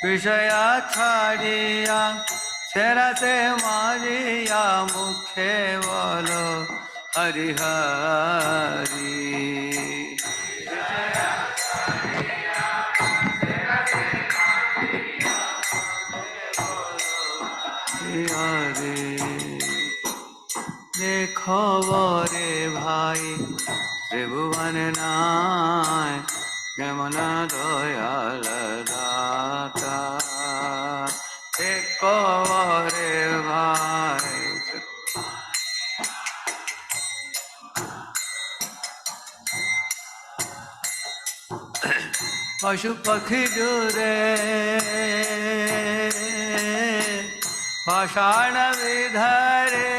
विषया छाड़िया छेरा से मारिया मुखे बोलो हरि हरि। हरि देखो रे भाई त्रिभुवन नाय यमुना दयाल दाता। देखो रे भाई पशु पक्षी जुरे पाषाण विधरे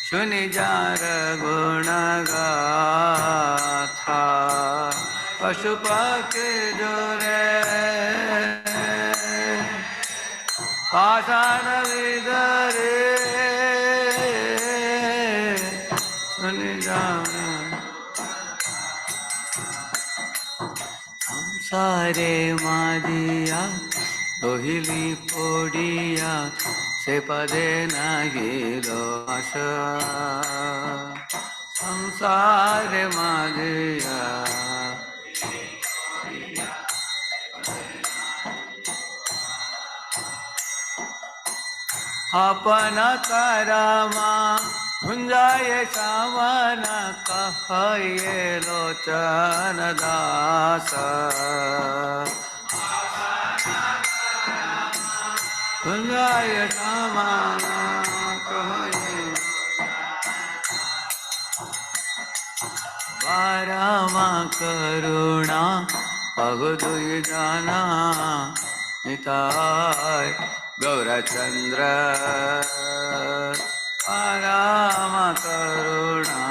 सुनि जार गुण गाथा। पशु पक्षी जुरे पाषाण विधरे सुनि जार सारे मादिया रोहिली पोड़िया से पदे नागिलो आशा। संसार मादिया अपना करामा गुंजाय सामना कहे लोचन दास। गुंजाय सामना कहे पारमा करुणा अगुदुय जाना निताय गौरचंद्र। पाराम करुणा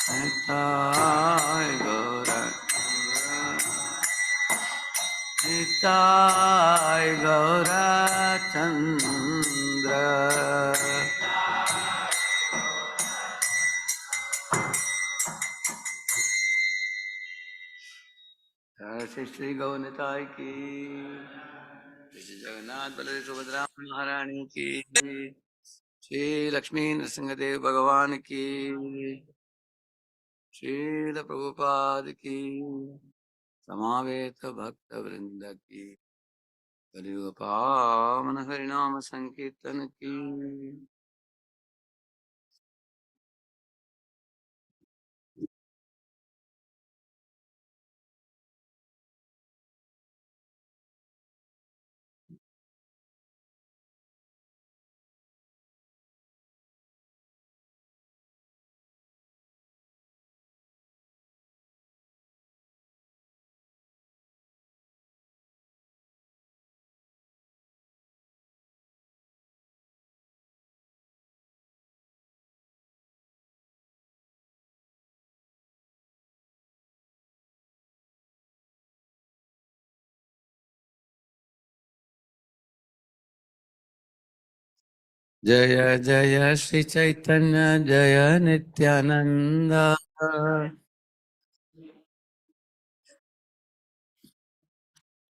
निताय गौरचंद्र निताय गौरचंद्र। श्री श्री गौनिताय की, श्री जगन्नाथ बलदेव सुभद्रा महारानी की, श्री लक्ष्मी नरसिंहदेव भगवान की, श्रील प्रभुपाद की, समावेत भक्त वृंद की, कलियुग पावन हरिनाम संकीर्तन की। जय जय श्री चैतन्य जय नित्यानंद।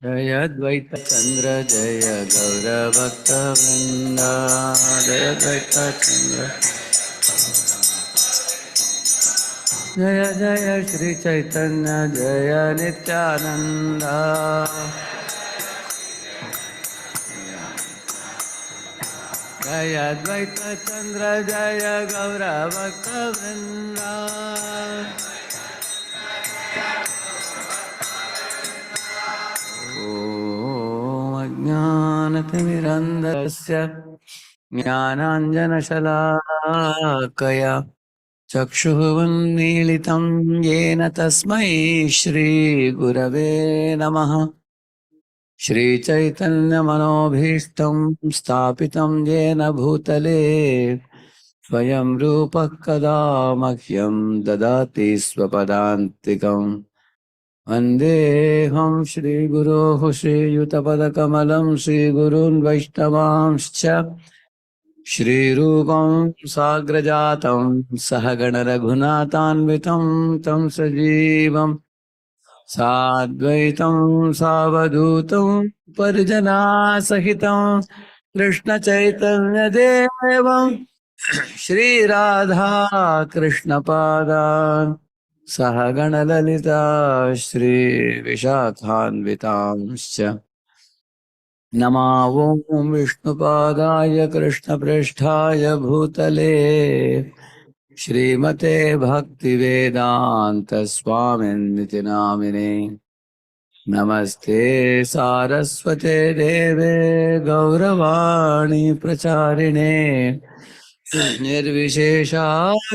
जय द्वैत चंद्र जय गौर भक्त वृंद। जय द्वैत चंद्र जय जय श्री चैतन्य जय नित्यानंद। जय द्वैत चंद्र जय गौर भक्त वृंद। ज्ञानतिमिरन्धस्य ज्ञानाञ्जनशलाकया चक्षुरुन्मीलितं येन तस्मै श्रीगुरवे नमः। श्रीचैतन्यमनोभीष्टं स्थापितं येन भूतले स्वयं रूपः कदा मह्यं ददाति स्वपदान्तिकम्। वन्देऽहं श्रीगुरोः श्रीयुतपदकमलं श्रीगुरून् वैष्णवांश्च श्रीरूपं साग्रजातं सहगणरघुनाथान्वितं तं सजीवम् साद्वैतं सावधूतं परिजनासहितं कृष्णचैतन्यदेवं श्रीराधा कृष्णपादान् सहगणललिता श्रीविशाखान्वितांश्च नमो ॐ विष्णुपादाय कृष्णप्रेष्ठाय भूतले श्रीमते भक्तिवेदान्तस्वामिनिति नामिने नमस्ते सारस्वते देवे गौरवाणी प्रचारिणे निर्विशेषा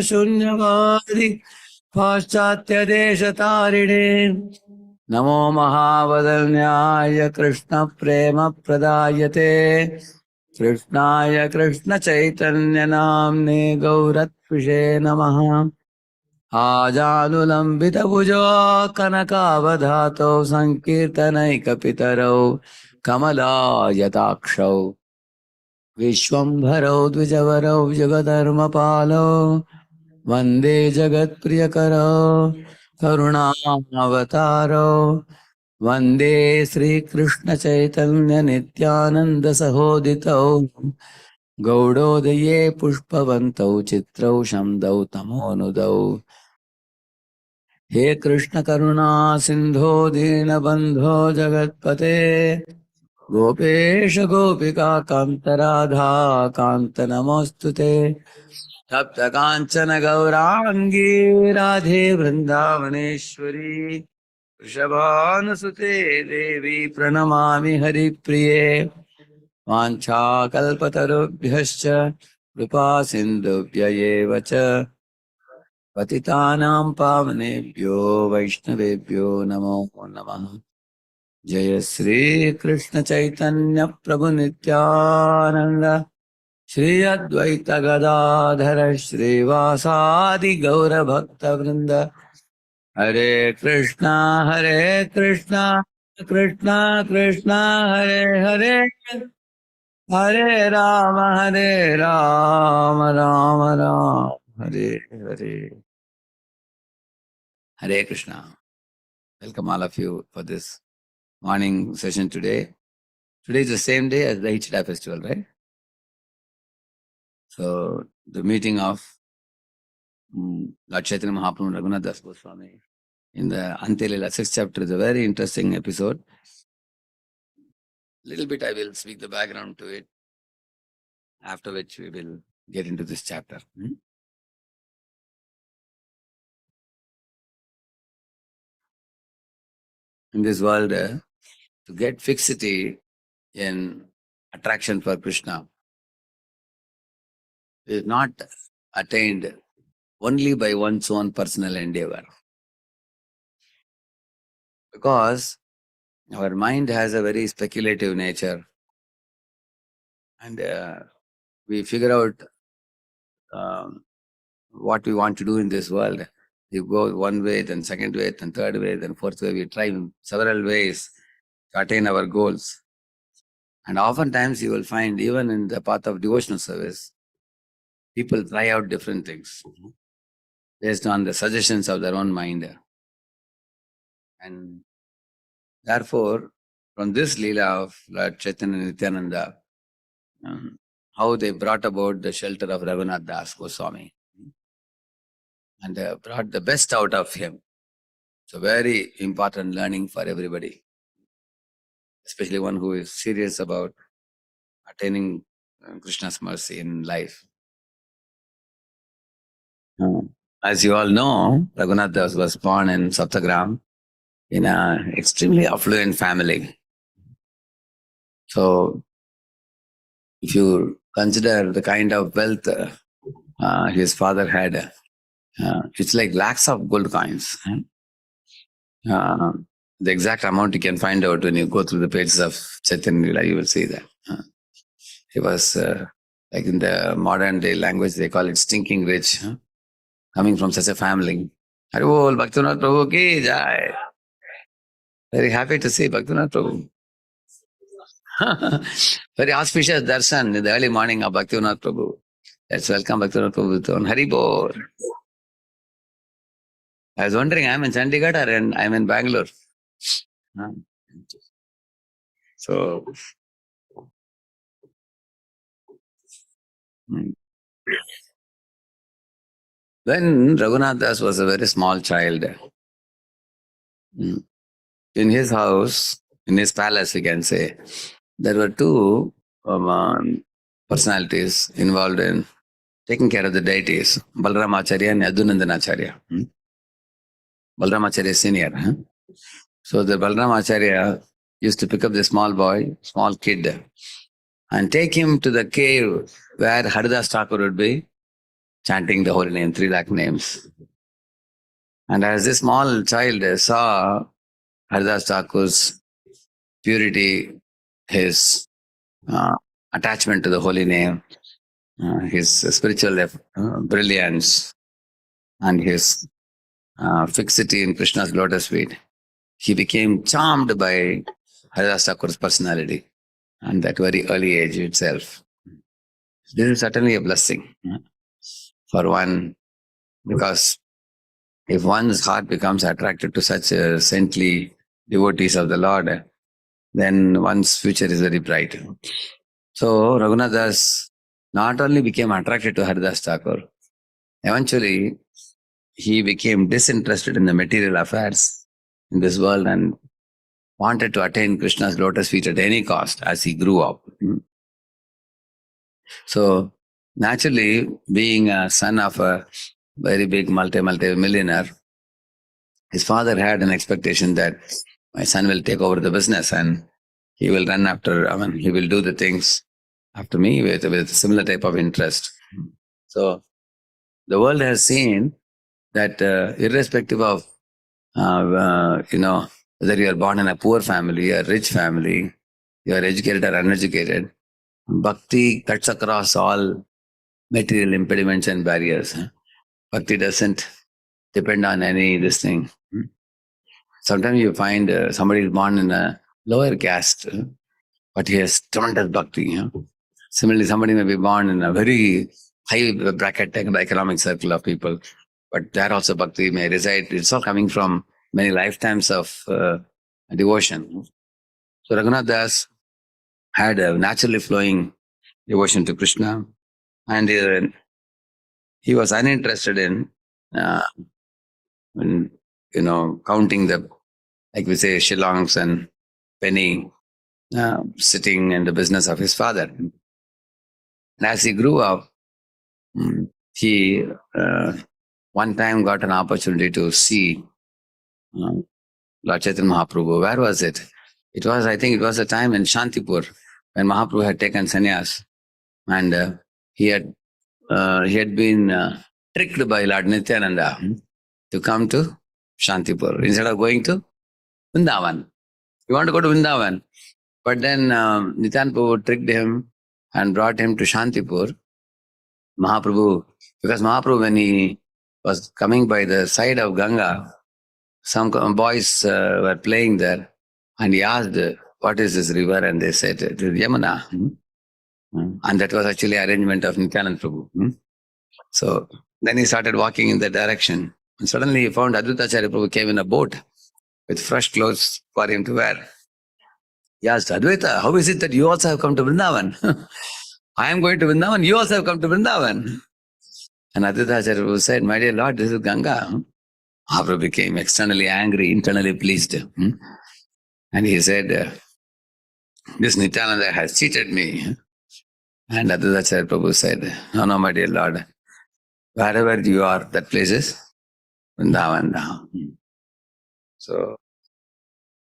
शून्यवादी पाश्चात्यदेशतारिणे नमो महावदन्याय कृष्णप्रेमप्रदायते कृष्णाय कृष्णचैतन्यनाम्ने गौरत्विषे नमः। आजानुलम्बितभुजो कनकावधातौ सङ्कीर्तनैकपितरौ कमलायताक्षौ विश्वम्भरौ द्विजवरौ युगधर्मपालौ वन्दे जगत्प्रियकरौ करुणावतारौ वन्दे श्रीकृष्णचैतन्यनित्यानन्दसहोदितौ गौडोदये पुष्पवन्तौ चित्रौ शम्दौ तमोनुदौ हे कृष्ण करुणा सिंधो दीनबंधो जगत्पते गोपेश गोपिका कांत राधा कांत नमोस्तुते तप्त कांचन गौरांगी राधे वृंदावनेश्वरी वृषभानुसुते देवी प्रणमामि हरिप्रिये वाञ्छाकल्पतरुभ्यश्च कृपा सिन्धुभ्य एव च पतितानां पावनेभ्यो वैष्णवेभ्यो नमो नमः। जय श्री कृष्ण चैतन्य प्रभु नित्यानंद श्री अद्वैत गदाधर श्रीवासादि गौर भक्त वृंद हरे Krishna Krishna Krishna Hare Hare Hare Ram Ram Ram Hare Hare. Hare Krishna. Welcome all of you for this morning session today. Today is the same day as the Ichita festival, right? So the meeting of Lord Chaitanya Mahaprabhu and Raghunath Das Goswami in the Antelila 6th chapter is a very interesting episode. Little bit I will speak the background to it, after which we will get into this chapter. In this world, to get fixity in attraction for Krishna is not attained only by one's own personal endeavor. Because our mind has a very speculative nature, and we figure out what we want to do in this world. We go one way, then second way, then third way, then fourth way. We try in several ways to attain our goals. And oftentimes you will find, even in the path of devotional service, people try out different things based on the suggestions of their own mind. And therefore, from this Leela of Lord Chaitanya Nityananda, how they brought about the shelter of Raghunath Das Goswami and brought the best out of him. So very important learning for everybody, especially one who is serious about attaining Krishna's mercy in life. As you all know, Raghunath Das was born in Saptagram in an extremely affluent family. So if you consider the kind of wealth his father had, It's like lakhs of gold coins. Uh, the exact amount you can find out when you go through the pages of Chaitanya Lila, you will see that. He was, like in the modern day language, they call it stinking rich, coming from such a family. Haribol, Bhaktivinoda Prabhu ki jai. Very happy to see Bhaktivinoda Prabhu. Very auspicious darshan in the early morning of Bhaktivinoda Prabhu. Let's welcome Bhaktivinoda Prabhu on Haribol. I was wondering, I'm in Chandigarh or I'm in Bangalore. So, when Raghunath Das was a very small child, in his house, in his palace, we can say, there were two personalities involved in taking care of the deities, Balram Acharya and Yadunandan Acharya. Balram Acharya senior. So the Balram Acharya used to pick up the small boy, small kid, and take him to the cave where Haridas Thakur would be chanting the holy name, 3 lakh names. And as this small child saw Haridas Thakur's purity, his attachment to the holy name, his spiritual brilliance, and his fixity in Krishna's lotus feet, he became charmed by Haridas Thakur's personality and that very early age itself. This is certainly a blessing for one, because if one's heart becomes attracted to such saintly devotees of the Lord, then one's future is very bright. So Raghunath Das not only became attracted to Haridas Thakur, eventually he became disinterested in the material affairs in this world and wanted to attain Krishna's lotus feet at any cost as he grew up. So naturally, being a son of a very big multi-millionaire, his father had an expectation that my son will take over the business and he will run after, he will do the things after me with a similar type of interest. So the world has seen that irrespective of, whether you are born in a poor family, a rich family, you are educated or uneducated, bhakti cuts across all material impediments and barriers. Bhakti doesn't depend on any this thing. Sometimes you find somebody is born in a lower caste, but he has tremendous bhakti. Similarly, somebody may be born in a very high bracket economic circle of people, but there also bhakti may reside. It's all coming from many lifetimes of devotion. So Raghunath Das had a naturally flowing devotion to Krishna, and he was uninterested in, counting the, like we say, shillongs and penny, sitting in the business of his father. And as he grew up, he one time got an opportunity to see Lord Chaitanya Mahaprabhu. Where was it? I think it was a time in Shantipur when Mahaprabhu had taken sannyas, and he had been tricked by Lord Nityananda to come to Shantipur instead of going to Vrindavan. He wanted to go to Vrindavan, but then Nityananda Prabhu tricked him and brought him to Shantipur. Mahaprabhu, because Mahaprabhu, when he was coming by the side of Ganga, some boys were playing there, and he asked, "What is this river?" And they said, "It is Yamuna." And that was actually arrangement of Nityananda Prabhu. So then he started walking in that direction. And suddenly he found Advaitacharya Prabhu came in a boat with fresh clothes for him to wear. He asked, "Advaita, how is it that you also have come to Vrindavan?" "I am going to Vrindavan, you also have come to Vrindavan." And Advaitacharya Prabhu said, "My dear Lord, this is Ganga." Mahaprabhu became externally angry, internally pleased. And he said, "This Nityananda has cheated me." And Advaitacharya Prabhu said, No, my dear Lord, wherever you are, that place is Vrindavan now." So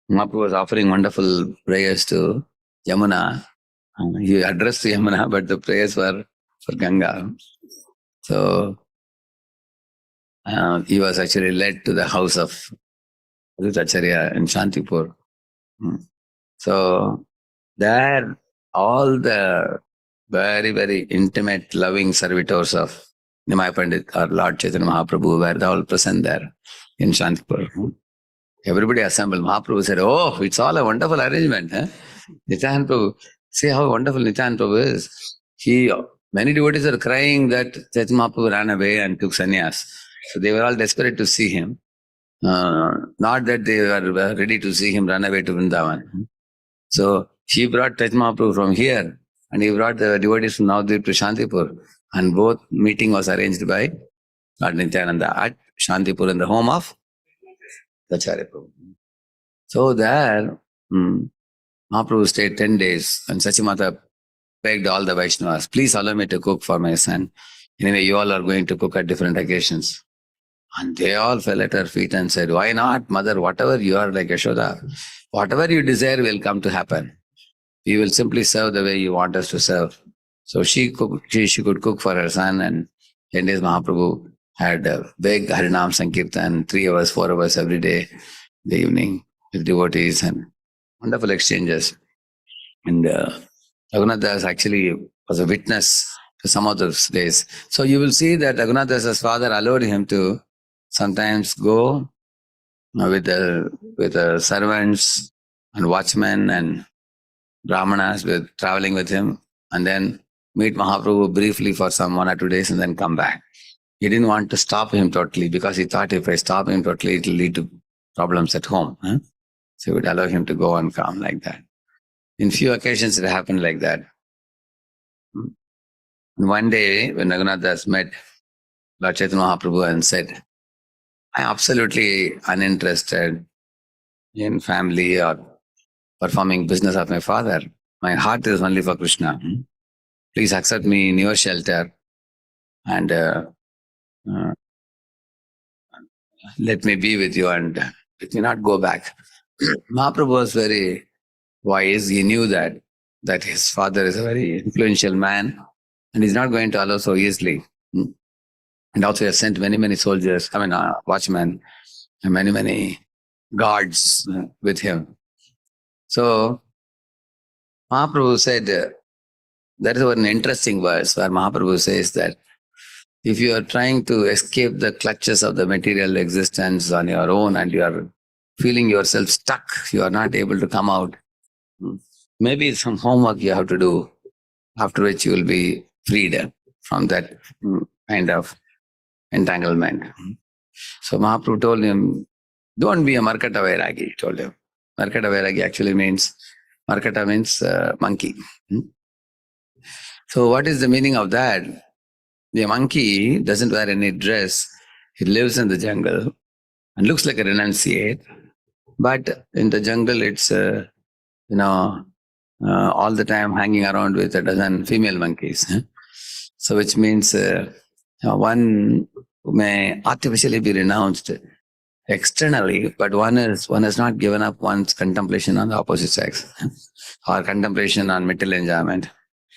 Mahaprabhu was offering wonderful prayers to Yamuna. He addressed to Yamuna, but the prayers were for Ganga. So he was actually led to the house of Acharya in Shantipur. So there, all the very, very intimate, loving servitors of Nimai Pandit or Lord Chaitanya Mahaprabhu were all present there in Shantipur. Everybody assembled. Mahaprabhu said, "Oh, it's all a wonderful arrangement. Huh? Nityan Prabhu, see how wonderful Nityan Prabhu is. Many devotees are crying that Chaitanya Mahaprabhu ran away and took sannyas. So they were all desperate to see him. Not that they were ready to see him run away to Vrindavan. So he brought Chaitanya Mahaprabhu from here and he brought the devotees from Navadvip to Shantipur. And both meeting was arranged by Lord Nityananda at Shantipur in the home of Acharya Prabhu. So there, Mahaprabhu stayed 10 days and Sachimata begged all the Vaishnavas, please allow me to cook for my son. Anyway, you all are going to cook at different occasions. And they all fell at her feet and said, why not, mother, whatever you are like Yashoda, whatever you desire will come to happen. We will simply serve the way you want us to serve. So she could cook for her son, and 10 days Mahaprabhu had a big Harinam Sankirtan, 3 hours, 4 hours every day, in the evening, with devotees and wonderful exchanges. And Raghunath Das actually was a witness to some of those days. So you will see that Raghunath Das's father allowed him to sometimes go with the servants and watchmen and brahmanas traveling with him, and then meet Mahaprabhu briefly for some 1 or 2 days and then come back. He didn't want to stop him totally because he thought if I stop him totally, it will lead to problems at home. So he would allow him to go and come like that. In few occasions, it happened like that. One day, when Raghunath Das met Lord Chaitanya Mahaprabhu and said, I am absolutely uninterested in family or performing business of my father. My heart is only for Krishna. Please accept me in your shelter and let me be with you and let me not go back. Mahaprabhu was very wise. He knew that his father is a very influential man and he's not going to allow so easily. And also he has sent many, many soldiers, watchmen, and many, many guards with him. So Mahaprabhu said, that is an interesting verse where Mahaprabhu says that if you are trying to escape the clutches of the material existence on your own and you are feeling yourself stuck, you are not able to come out, maybe some homework you have to do, after which you will be freed from that kind of entanglement. So Mahaprabhu told him, don't be a Markata Vairagi, he told him. Markata Vairagi actually means, Markata means monkey. So what is the meaning of that? The monkey doesn't wear any dress. It lives in the jungle and looks like a renunciate. But in the jungle, it's, all the time hanging around with a dozen female monkeys. So which means one may artificially be renounced externally, but one has not given up one's contemplation on the opposite sex or contemplation on material enjoyment.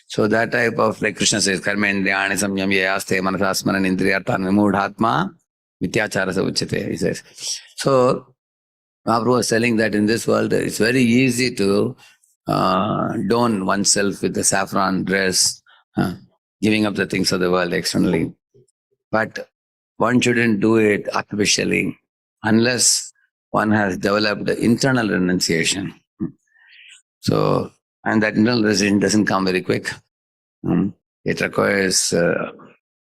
So that type of, like Krishna says, karma indriyani samyam yaste manasasmaran indriyarthan vimudhatma mityachara savachate, he says. So Mahaprabhu was telling that in this world, it's very easy to don oneself with the saffron dress, giving up the things of the world externally. But one shouldn't do it artificially unless one has developed the internal renunciation. So, and that internal renunciation doesn't come very quick. It requires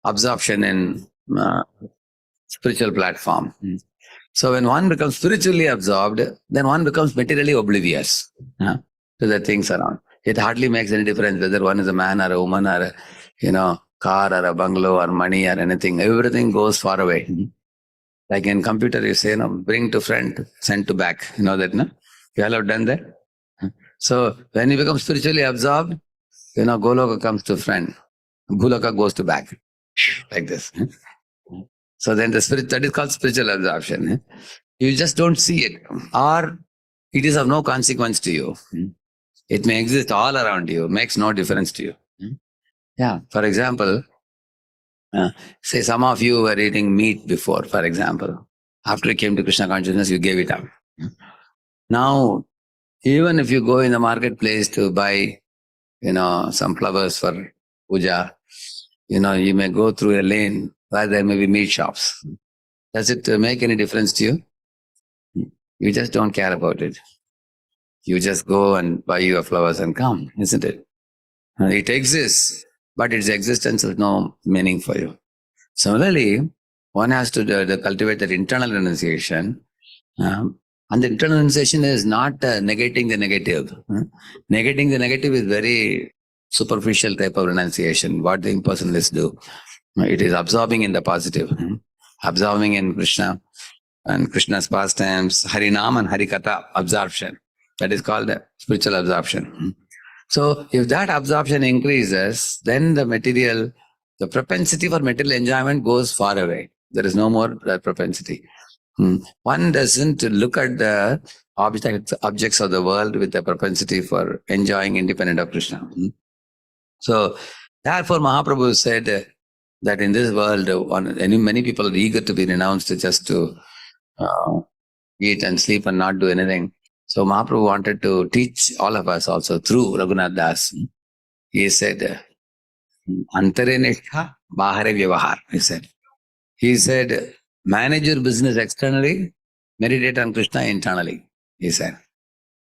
absorption in spiritual platform. So when one becomes spiritually absorbed, then one becomes materially oblivious to the things around. It hardly makes any difference whether one is a man or a woman or a car or a bungalow or money or anything. Everything goes far away. Like in computer, you say, bring to front, send to back. You know that, no? You all have done that? So when you become spiritually absorbed, Goloka comes to front. Bhuloka goes to back. Like this. So then that is called spiritual absorption. You just don't see it. Or it is of no consequence to you. It may exist all around you, makes no difference to you. Yeah. For example, Say some of you were eating meat before, for example. After you came to Krishna consciousness, you gave it up. Now, even if you go in the marketplace to buy, some flowers for puja, you may go through a lane where there may be meat shops. Does it make any difference to you? You just don't care about it. You just go and buy your flowers and come, isn't it? It exists, but its existence has no meaning for you. Similarly, one has to cultivate that internal renunciation. And the internal renunciation is not negating the negative. Negating the negative is very superficial type of renunciation, what the impersonalists do. It is absorbing in the positive, absorbing in Krishna and Krishna's pastimes, Harinam and Harikatha, absorption. That is called spiritual absorption. So if that absorption increases, then the propensity for material enjoyment goes far away. There is no more that propensity. One doesn't look at the objects of the world with a propensity for enjoying independent of Krishna. So therefore Mahaprabhu said that in this world, many people are eager to be renounced just to eat and sleep and not do anything. So Mahaprabhu wanted to teach all of us also through Raghunath Das. He said, Antare Nishtha, Bahare Vyavahar, He said, manage your business externally, meditate on Krishna internally, he said.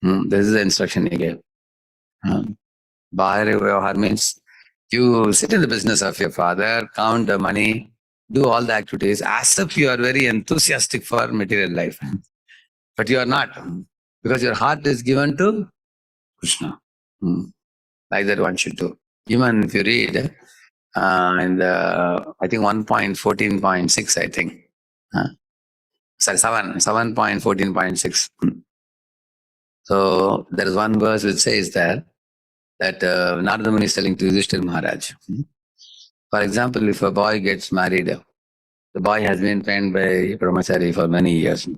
This is the instruction he gave. Bahare Vyavahar means you sit in the business of your father, count the money, do all the activities as if you are very enthusiastic for material life. But you are not, because your heart is given to Krishna. Like that one should do. Even if you read in the, I think 1.14.6, I think. Sorry, 7.14.6. So there is one verse which says that Narada Muni is telling to Yudhishthira Maharaj. For example, if a boy gets married, the boy has been trained by brahmachari for many years.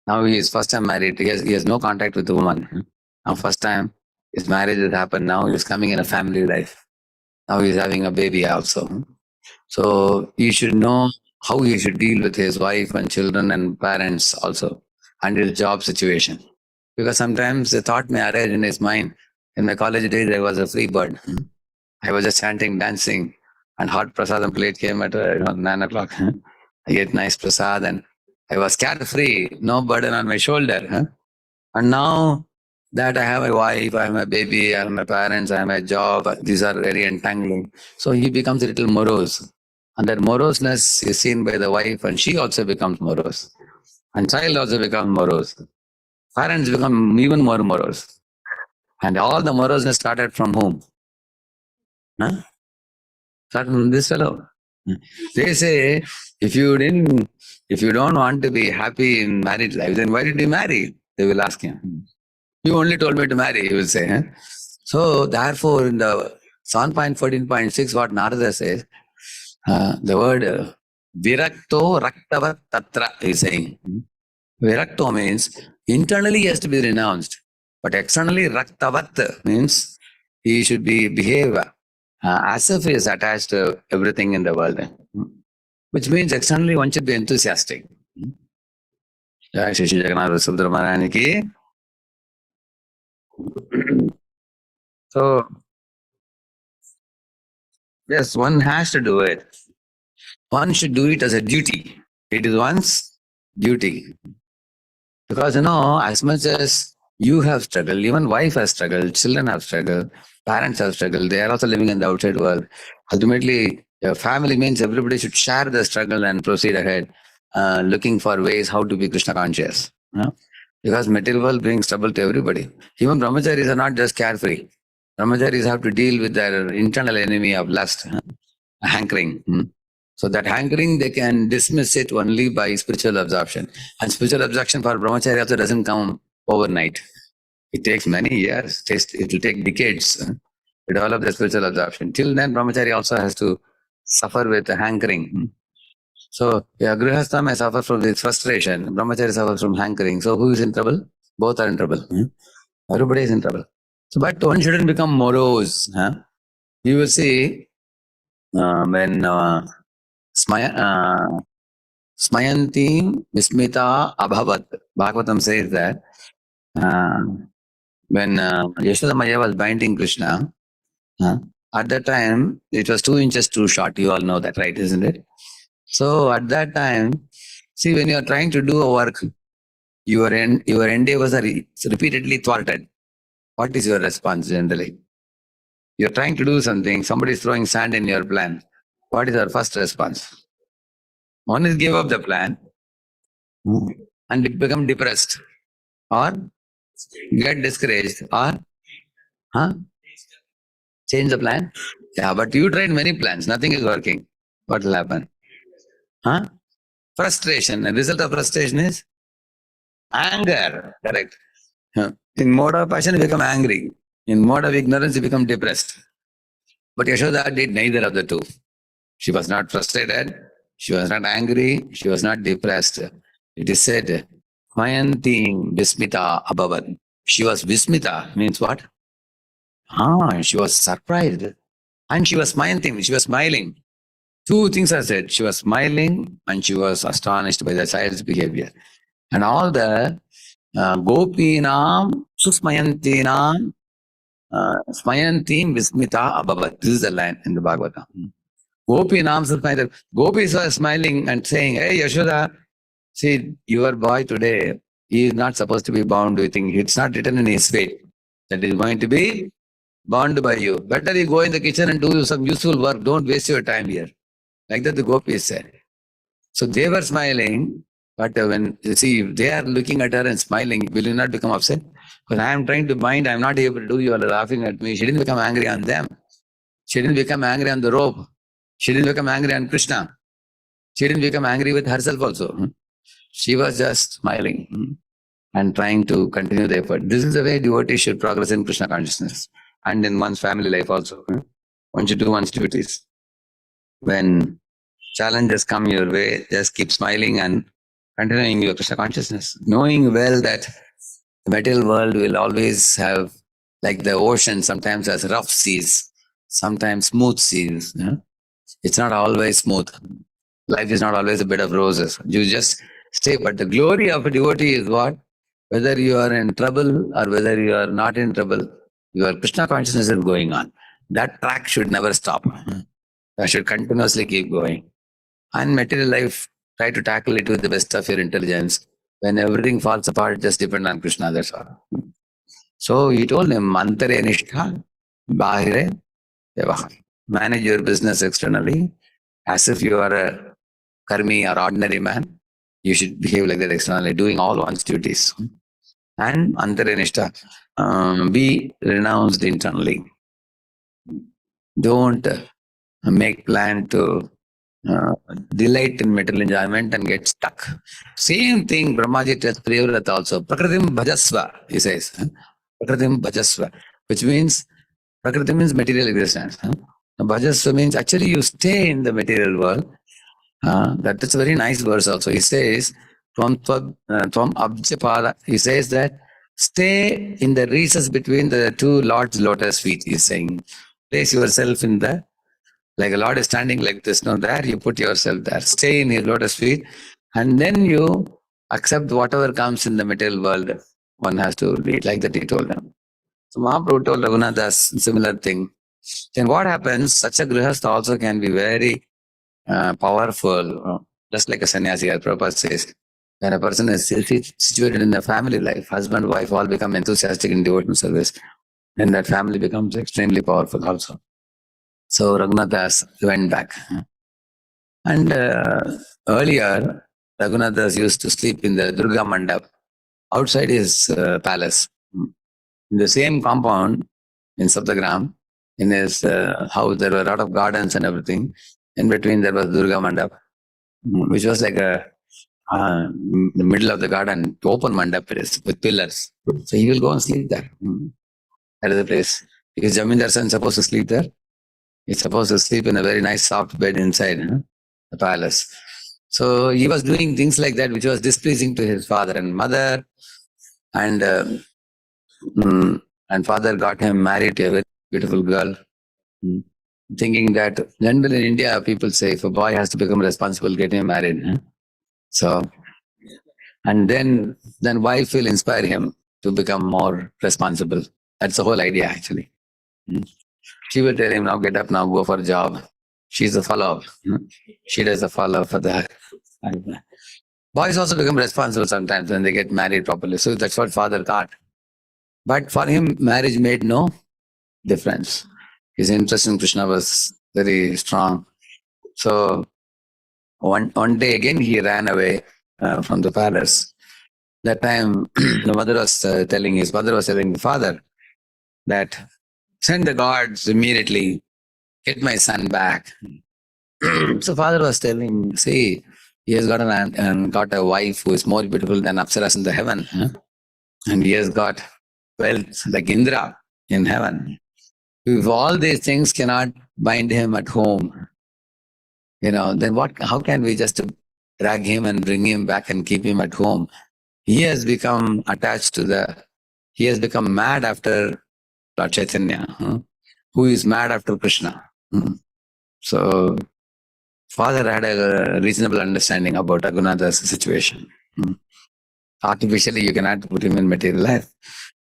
Now he is first time married. He has no contact with the woman. Now first time his marriage has happened. Now he is coming in a family life. Now he is having a baby also. So he should know how he should deal with his wife and children and parents also, and his job situation. Because sometimes the thought may arise in his mind. In my college days, I was a free bird. I was just chanting, dancing, and hot prasadam plate came at 9 o'clock. I ate nice prasad and I was carefree, no burden on my shoulder. And now that I have a wife, I have a baby, I have my parents, I have a job, these are very entangling. So he becomes a little morose. And that moroseness is seen by the wife, and she also becomes morose. And child also becomes morose. Parents become even more morose. And all the moroseness started from whom? Started from this fellow. They say, if you don't want to be happy in married life, then why did you marry? They will ask him. You only told me to marry, he will say. So therefore, in the 7.14.6, what Narada says, the word virakto raktavat tatra is saying. Virakto means internally he has to be renounced, but externally raktavat means he should behave as if he is attached to everything in the world. Which means externally one should be enthusiastic. Jai Shri Raghunath Das Goswami ki. So, yes, one has to do it. One should do it as a duty. It is one's duty. Because, as much as you have struggled, even wife has struggled, children have struggled, parents have struggled, they are also living in the outside world. Ultimately, your family means everybody should share the struggle and proceed ahead, looking for ways how to be Krishna conscious. Because material world brings trouble to everybody. Even brahmacharis are not just carefree. Brahmacharis have to deal with their internal enemy of lust, hankering. So that hankering, they can dismiss it only by spiritual absorption. And spiritual absorption for brahmachari also doesn't come overnight. It takes many years. It will take decades to develop the spiritual absorption. Till then, brahmachari also has to suffer with the hankering. So, grihastha may suffer from this frustration. Brahmachari suffers from hankering. So, who is in trouble? Both are in trouble. Everybody is in trouble. So, but one shouldn't become morose. You will see when Smayantim Vismita Abhavat. Bhagavatam says that uh, when Yashoda Maya was binding Krishna, at that time it was 2 inches too short. You all know that, right? Isn't it? So at that time, see, when you are trying to do a work, your endeavors are repeatedly thwarted. What is your response generally? You're trying to do something, somebody is throwing sand in your plan. What is our first response? One is give up the plan and become depressed, or get discouraged, or huh? Change the plan. Yeah, but you tried many plans, nothing is working. What will happen? Huh? Frustration. The result of frustration is anger. Correct. Huh. In mode of passion, you become angry. In mode of ignorance, you become depressed. But Yashoda did neither of the two. She was not frustrated. She was not angry. She was not depressed. It is said, Mayanti Vismita Abhavan. She was Vismita, means what? She was surprised. And she was Mayantim, she was smiling. Two things are said. She was smiling and she was astonished by the child's behavior. And all the Gopinam Susmayantinam Smayantim Vismita Abhavat. This is the line in the Bhagavatam. Gopinam Susmayantim. Gopis were smiling and saying, hey Yashoda, see, your boy today, he is not supposed to be bound with things. It's not written in his fate that is going to be bound by you. Better you go in the kitchen and do some useful work. Don't waste your time here. Like that the gopis said. So they were smiling, but when you see, if they are looking at her and smiling, will you not become upset? Because I am trying to bind, I am not able to do, you are laughing at me. She didn't become angry on them. She didn't become angry on the rope. She didn't become angry on Krishna. She didn't become angry with herself also. She was just smiling and trying to continue the effort. This is the way devotees should progress in Krishna consciousness and in one's family life also. One should do one's duties. When challenges come your way, just keep smiling and continuing your Krishna consciousness, knowing well that the material world will always have, like the ocean sometimes has rough seas, sometimes smooth seas. It's not always smooth. Life is not always a bed of roses. You just stay. But the glory of a devotee is what? Whether you are in trouble or whether you are not in trouble, your Krishna consciousness is going on. That track should never stop. That should continuously keep going. And material life, try to tackle it with the best of your intelligence. When everything falls apart, just depend on Krishna, that's all. So he told him, Mantare Nishtha, Bahire Devah. Manage your business externally as if you are a karmi or ordinary man. You should behave like that externally, doing all one's duties. And Antare Nishtha, be renounced internally. Don't make plan to delight in material enjoyment and get stuck. Same thing Brahmaji tells Priyavrata also. Prakritim bhajasva, he says. Prakritim bhajasva, which means, Prakriti means material existence. Bhajasva means actually you stay in the material world. That's a very nice verse also. He says, Tvam abjapada, he says that stay in the recess between the two Lord's lotus feet, he's saying. Place yourself in the, like a Lord is standing like this, no, there you put yourself there. Stay in his lotus feet and then you accept whatever comes in the material world. One has to lead, like that he told them. So Mahaprabhu told Raghunath Das similar thing. Then what happens, such a grihastha also can be very powerful, just like a sannyasi, as Prabhupada says. When a person is situated in a family life, husband, wife all become enthusiastic in devotional service, then that family becomes extremely powerful also. So Raghunath Das went back. And earlier, Raghunath Das used to sleep in the Durga Mandap outside his palace. In the same compound in Saptagram, in his house, there were a lot of gardens and everything. In between, there was Durga Mandap, which was like a the middle of the garden, open mandap it is, with pillars. So he will go and sleep there. That is the place. Because Jamindar son is supposed to sleep there. He's supposed to sleep in a very nice soft bed inside the palace. So he was doing things like that, which was displeasing to his father and mother. And father got him married to a very beautiful girl. thinking that generally in India, people say if a boy has to become responsible, get him married. So, and then wife will inspire him to become more responsible. That's the whole idea, actually. Hmm. She will tell him, now get up, now go for a job. She's a follow-up. She does a follow-up for the... And boys also become responsible sometimes when they get married properly. So that's what father thought. But for him, marriage made no difference. His interest in Krishna was very strong. So one day again, he ran away from the palace. That time, the mother was telling his mother was telling the father that send the guards immediately, get my son back. So father was telling, see, he has got got a wife who is more beautiful than Apsaras in the heaven, and he has got wealth like Indra in heaven. If all these things cannot bind him at home, then what? How can we just drag him and bring him back and keep him at home? He has become attached to he has become mad after Lord Chaitanya, who is mad after Krishna. So, father had a reasonable understanding about Raghunath's situation. Artificially, you cannot put him in material life.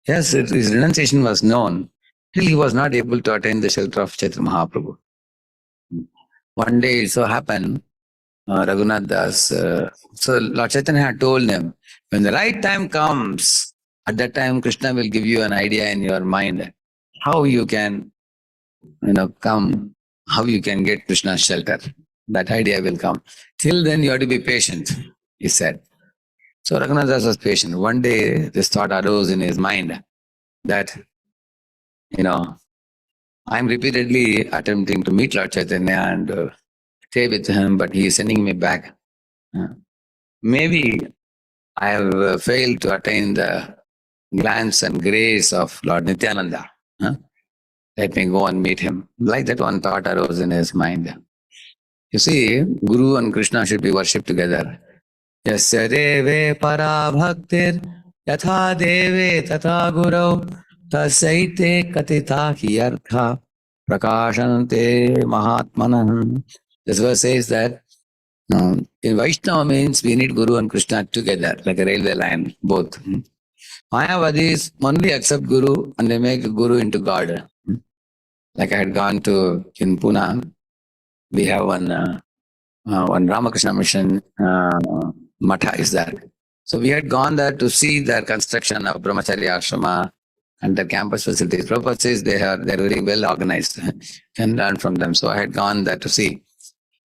Yes, his renunciation was known, till he was not able to attain the shelter of Chaitanya Mahaprabhu. One day it so happened, Raghunath Das, so Lord Chaitanya had told him, when the right time comes, at that time Krishna will give you an idea in your mind how you can, come, how you can get Krishna's shelter. That idea will come. Till then you have to be patient, he said. So Raghunath Das was patient. One day this thought arose in his mind that, I'm repeatedly attempting to meet Lord Chaitanya and stay with him, but he is sending me back. Maybe I have failed to attain the glance and grace of Lord Nityananda. Let me go and meet him. Like that one thought arose in his mind. You see, Guru and Krishna should be worshipped together. Yasya deve para bhaktir yatha deve tata gurau tasaite katita hiyartha prakashante mahatmanan. This verse says that in Vaishnava means we need Guru and Krishna together, like a railway line, both. Mayavadis only accept Guru and they make Guru into God. Like I had gone to, in Pune, we have one Ramakrishna mission, Matha is there. So we had gone there to see their construction of Brahmacharya Ashrama and their campus facilities. Prabhupada says they're very well organized. Can learn from them. So I had gone there to see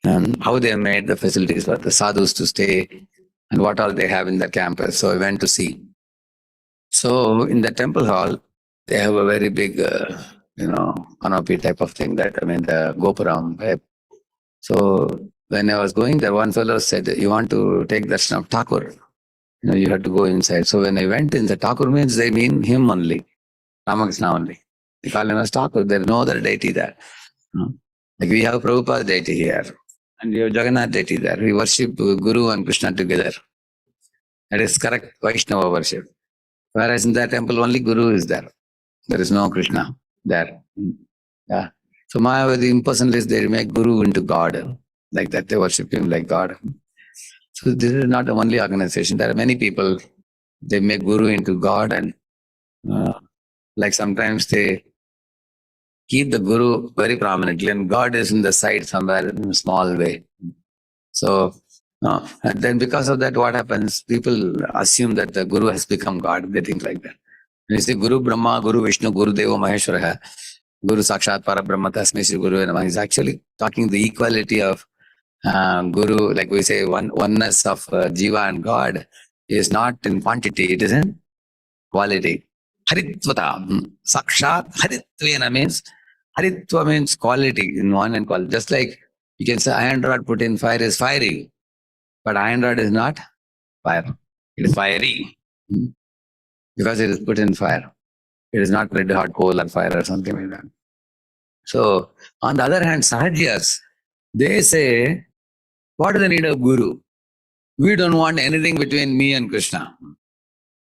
how they made the facilities for the sadhus to stay and what all they have in their campus. So I went to see. So in the temple hall, they have a very big, canopy type of thing the Gopuram. So when I was going there, one fellow said, you want to take darshan of Thakur? You have to go inside. So when I went in, the Thakur means they mean him only, Ramakrishna only. They call him as Thakur. There is no other deity there. Like we have Prabhupada deity here. And you have Jagannath deity there. We worship Guru and Krishna together. That is correct Vaishnava worship. Whereas in that temple, only Guru is there. There is no Krishna there. Yeah. So Mayavadi impersonalists, they make Guru into God. Like that, they worship him like God. So this is not the only organization. There are many people, they make Guru into God, and like sometimes they keep the Guru very prominently and God is in the side somewhere in a small way. So and then because of that, what happens? People assume that the Guru has become God. They think like that. You say Guru Brahma, Guru Vishnu, Guru Deva Maheshwara, Guru Sakshat Parabrahma Tasmai Shri Guru Namah. He's actually talking the equality of Guru, like we say, oneness of Jiva and God is not in quantity, it is in quality. Haritvata, Sakshat Haritvena means, Haritva means quality in one and quality. Just like you can say iron rod put in fire is fiery, but iron rod is not fire. It is fiery because it is put in fire. It is not red hot coal or fire or something like that. So, on the other hand, Sahajiyas, they say, what is the need of Guru? We don't want anything between me and Krishna.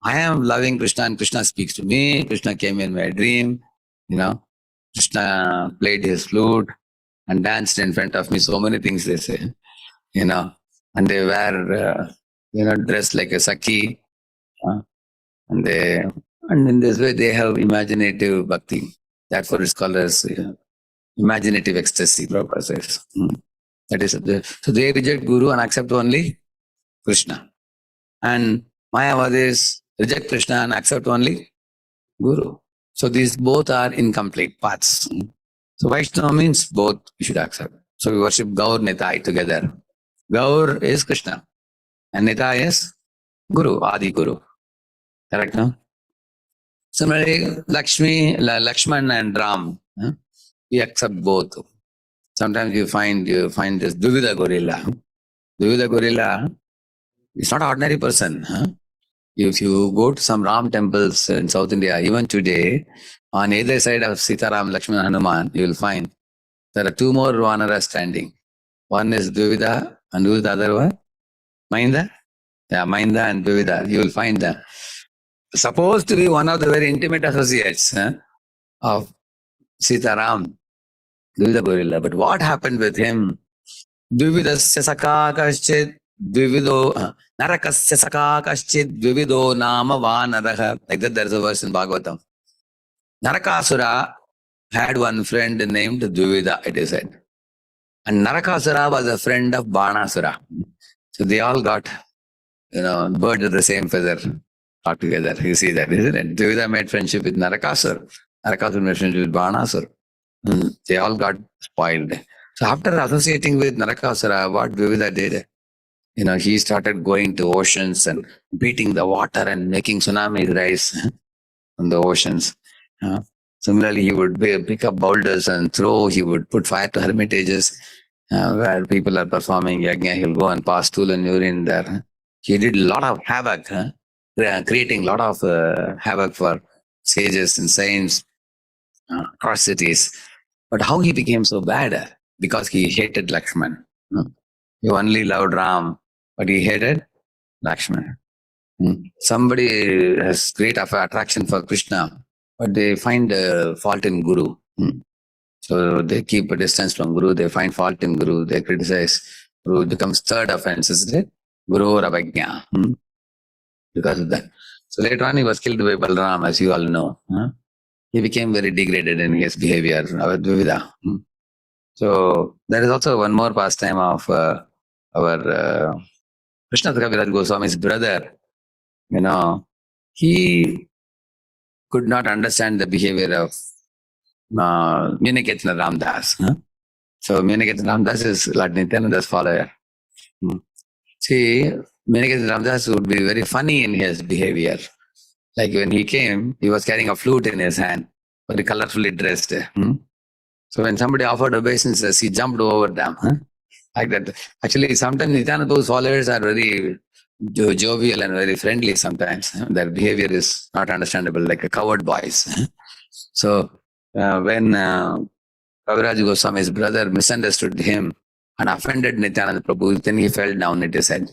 I am loving Krishna and Krishna speaks to me. Krishna came in my dream. Krishna played his flute. and danced in front of me. So many things they say, you know, and they wear, dressed like a saki, uh, and in this way they have imaginative bhakti. Therefore, it's called as imaginative ecstasy. Prabhupada says. That is, so they reject Guru and accept only Krishna. And Mayavadis reject Krishna and accept only Guru. So these both are incomplete paths. So Vaishnava means both you should accept. So we worship Gaur Nitai together. Gaur is Krishna and Nitai is Guru, Adi Guru. Correct, no? Similarly, Lakshman and Ram, we accept both. Sometimes you find this Duvida gorilla. Duvida gorilla is not an ordinary person. If you go to some Ram temples in South India, even today, on either side of Sitaram, Lakshman, Hanuman, you will find there are two more Vanaras standing. One is Dvivida, and who is the other one? Mainda? Yeah, Mainda and Dvivida. You will find them. Supposed to be one of the very intimate associates of Sitaram, Dvivida gorilla. But what happened with him? Dvividasya saka kaschit Dvivido Narakasya saka kaschit Dvivido nama vanaraha. Like that, there is a verse in Bhagavatam. Narakasura had one friend named Dvivida, it is said. And Narakasura was a friend of Banasura. So they all got, birds of the same feather got together. You see that, isn't it? Dvivida made friendship with Narakasura. Narakasura made friendship with Banasura. They all got spoiled. So after associating with Narakasura, what Dvivida did, he started going to oceans and beating the water and making tsunamis rise on the oceans. Similarly, he would pick up boulders and throw. He would put fire to hermitages where people are performing yajna. He'll go and pass stool and urine there. He did a lot of havoc, creating a lot of havoc for sages and saints across cities. But how he became so bad? Because he hated Lakshman. He only loved Ram, but he hated Lakshman. Somebody has great attraction for Krishna, but they find fault in Guru. So they keep a distance from Guru, they find fault in Guru, they criticize Guru. It becomes third offense, isn't it? Guru Ravajna. Because of that. So later on he was killed by Balram, as you all know. He became very degraded in his behavior, Avadvivida. So there is also one more pastime of our Krishna Kaviraj Goswami's brother. He could not understand the behavior of Meenaketna Ramdas. So Meenaketna Ramdas is Lord Nityananda's follower. See, Meenaketna Ramdas would be very funny in his behavior. Like when he came, he was carrying a flute in his hand, very colorfully dressed. So when somebody offered obeisances, he jumped over them. Like that. Actually, sometimes Nityananda's followers are very jovial and very friendly sometimes. Their behavior is not understandable, like a coward boys. So when Kaviraj Goswami's brother misunderstood him and offended Nityananda Prabhu, then he fell down, it is said.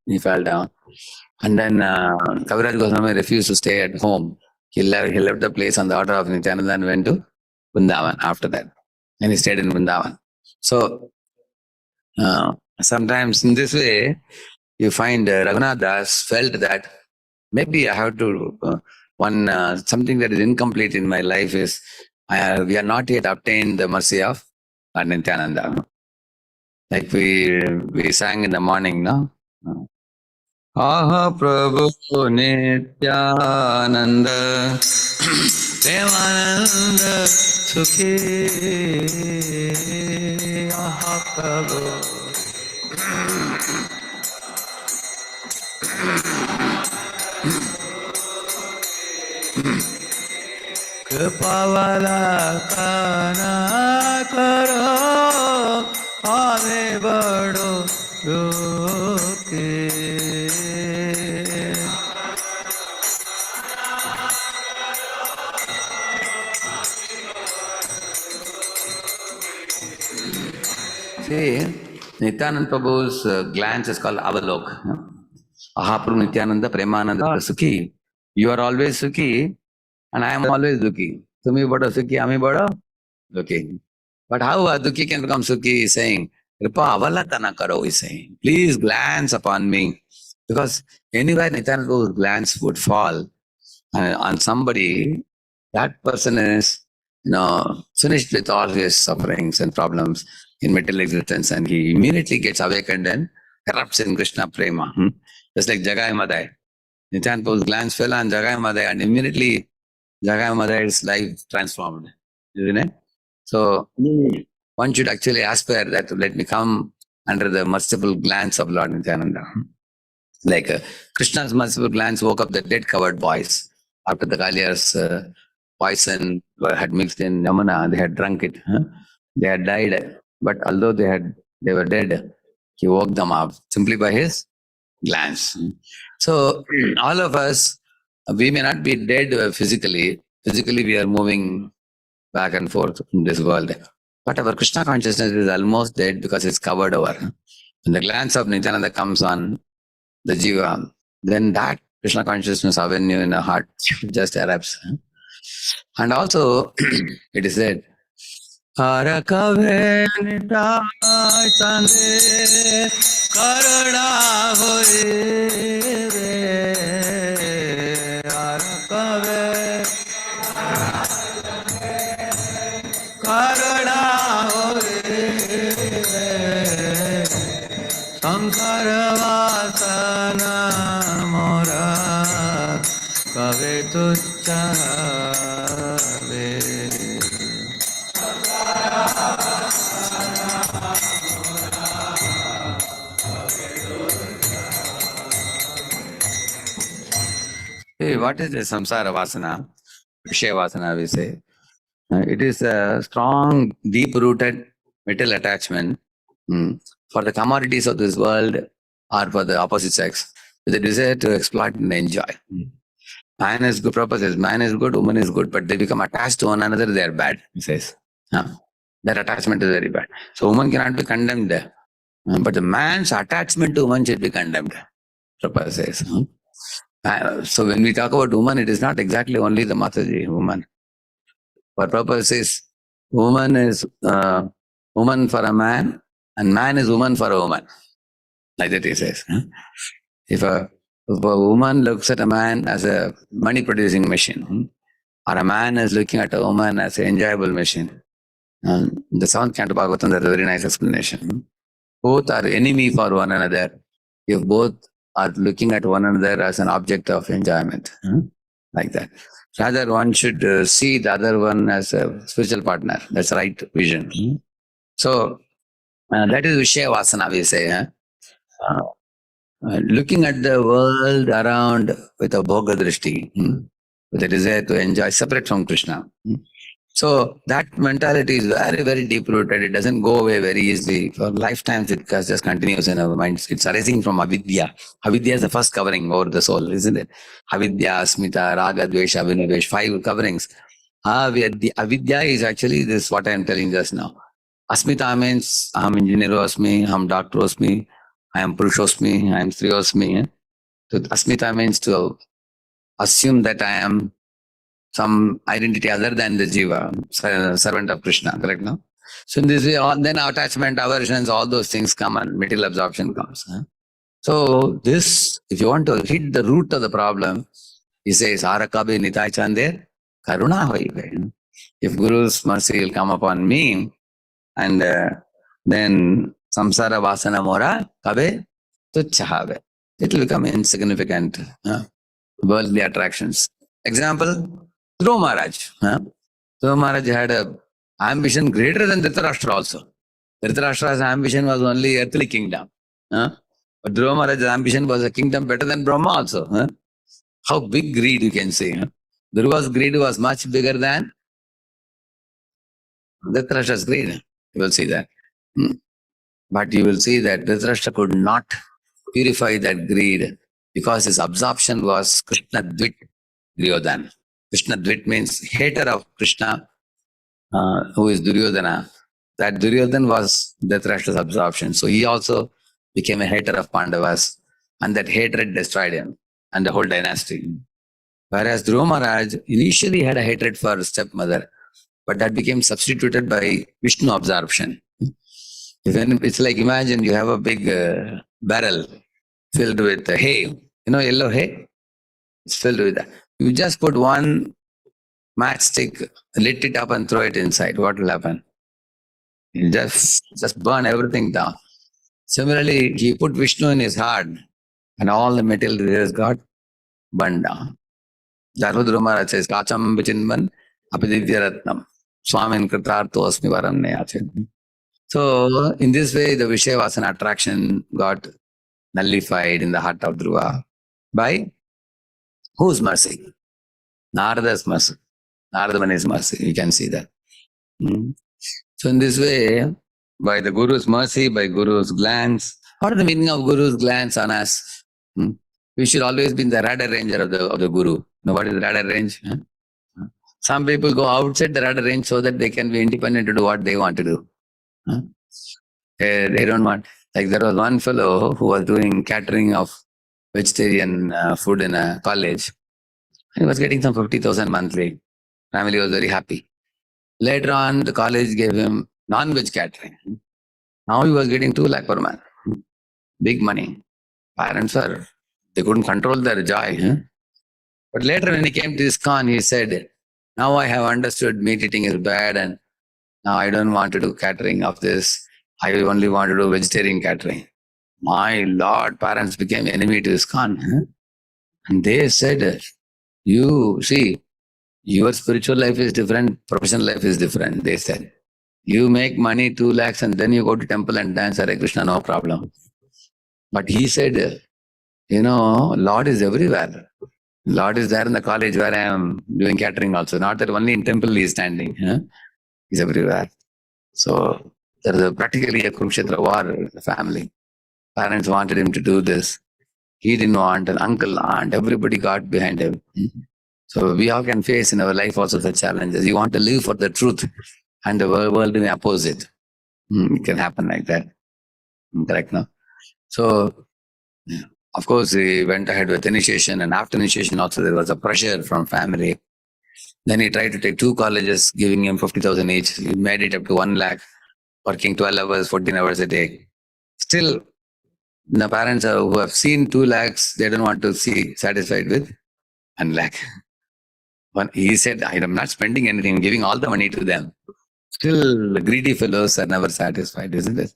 He fell down. And then Kaviraj Goswami refused to stay at home. He left the place on the order of Nityananda and went to Vrindavan after that. And he stayed in Vrindavan. So sometimes in this way, you find Raghunath Das felt that maybe I have to, something that is incomplete in my life is, we are not yet obtained the mercy of Nityananda. Like we sang in the morning, no? Aha Prabhu Nityananda Devananda Sukhi Aha Prabhu Kripavala Kana Karo Ave Bado Yoke. See, Nityananda Prabhu's glance is called Avalok. Ahaprabhu Nityananda Premananda Sukhi. You are always Sukhi and I am always Dukhi. Tumi bada Sukhi, ami bada Dukhi. But how a Dukhi can become Sukhi is saying, Kripa avalatana karo is saying, please glance upon me. Because anywhere Nityananda's glance would fall on somebody, that person is, finished with all his sufferings and problems in material existence, and he immediately gets awakened and erupts in Krishna Prema. Just like Jagai Madai. Nityananda's glance fell on Jagai Madai, and immediately Jagai Madai's life transformed. Isn't it? So one should actually aspire that let me come under the merciful glance of Lord Nityananda. Like Krishna's merciful glance woke up the dead covered boys after the Kaliya's poison had mixed in Yamuna. They had drunk it. They had died, but although they were dead, he woke them up simply by his glance. So all of us, we may not be dead physically. Physically, we are moving back and forth in this world. But our Krishna consciousness is almost dead because it's covered over. When the glance of Nityananda comes on the jiva, then that Krishna consciousness avenue in the heart just erupts. And also, it is said, Harakave nitai chande karada hoye re Harakave karada hoye re Sankara vasana mora kave tuchha Hey, what is the samsara vasana? Vishaya vasana, we say. It is a strong, deep-rooted material attachment for the commodities of this world or for the opposite sex, with the desire to exploit and enjoy. Man is good, Prabhupada says, man is good, woman is good, but they become attached to one another, they are bad, he says. Their attachment is very bad. So woman cannot be condemned, but the man's attachment to woman should be condemned, Prabhupada says. So when we talk about woman, it is not exactly only the Mataji woman. What Prabhupada says, woman is woman for a man, and man is woman for a woman. Like that he says. If a woman looks at a man as a money-producing machine, or a man is looking at a woman as an enjoyable machine, the seventh canto Bhagavatam, that's a very nice explanation. Both are enemy for one another if both are looking at one another as an object of enjoyment. Like that. Rather, one should see the other one as a spiritual partner. That's right vision. So, that is Vishaya Vasana, we say. Looking at the world around with a bhoga drishti, with a desire to enjoy, separate from Krishna. So that mentality is very, very deep-rooted. It doesn't go away very easily. For lifetimes, it just continues in our minds. It's arising from avidya. Avidya is the first covering over the soul, isn't it? Avidya, asmita, raga, dvesha, vinodvesh, 5 coverings. The avidya is actually this, what I am telling just now. Asmita means, I am engineer osmi, I am doctor osmi, I am purushosmi, I am striyosmi. So asmita means to assume that I am some identity other than the jiva, servant of Krishna, correct now? So in this way, then attachment, aversions, all those things come and material absorption comes. So this, if you want to hit the root of the problem, he says, Arakabe nitai chande karuna hoive. If Guru's mercy will come upon me, and then samsara vasana mora kabe tuchhave. It will become insignificant, worldly attractions. Example, Dhruva Maharaj. Dhruva Maharaj had an ambition greater than Dhritarashtra also. Dhritarashtra's ambition was only earthly kingdom. But Dhruva Maharaj's ambition was a kingdom better than Brahma also. How big greed you can say. Dhruva's greed was much bigger than Dhritarashtra's greed. You will see that. But you will see that Dhritarashtra could not purify that greed because his absorption was Krishna Dvit Duryodhana. Krishna Dvit means hater of Krishna, who is Duryodhana. That Duryodhana was Dhritarashtra's absorption. So he also became a hater of Pandavas, and that hatred destroyed him and the whole dynasty. Whereas Dhruva Maharaj initially had a hatred for stepmother, but that became substituted by Vishnu absorption. It's like, imagine you have a big barrel filled with hay, yellow hay, it's filled with that. You just put one matchstick, lit it up and throw it inside. What will happen? You just burn everything down. Similarly, he put Vishnu in his heart and all the material got burned down. Dharmadhru Maharaj says, Kacham Vichinman Apaditya Ratnam Swamin Kritartho Asmi Varam Neyachin. So, in this way, the Vishaya Vasana attraction got nullified in the heart of Dhruva by whose mercy? Narada's mercy. Narada Muni's mercy. You can see that. So, in this way, by the Guru's mercy, by Guru's glance, what is the meaning of Guru's glance on us? We should always be in the radar range of the Guru. Now, what is the radar range? Some people go outside the radar range so that they can be independent to do what they want to do. They don't want. Like there was one fellow who was doing catering of vegetarian food in a college. He was getting some 50,000 monthly. Family was very happy. Later on, the college gave him non-veg catering. Now he was getting 2 lakh per month. Big money. Parents they couldn't control their joy. But later when he came to ISKCON, he said, now I have understood meat eating is bad and now I don't want to do catering of this. I only want to do vegetarian catering. My Lord, parents became enemy to ISKCON. And they said, you see, your spiritual life is different, professional life is different. They said, you make money 2 lakhs and then you go to temple and dance Hare Krishna, no problem. But he said, Lord is everywhere. Lord is there in the college where I am doing catering also. Not that only in temple he is standing. He's everywhere. So there is practically a Kurukshetra war in the family. Parents wanted him to do this. He didn't want, an uncle, aunt, everybody got behind him. So we all can face in our life also the challenges. You want to live for the truth and the world may oppose it. It can happen like that. Correct, no? So, of course, he went ahead with initiation, and after initiation also there was a pressure from family. Then he tried to take 2 colleges, giving him 50,000 each. He made it up to 1 lakh, working 12 hours, 14 hours a day. Still, the parents who have seen 2 lakhs, they don't want to see satisfied with 1 lakh. He said, I am not spending anything, I'm giving all the money to them. Still, the greedy fellows are never satisfied, isn't it?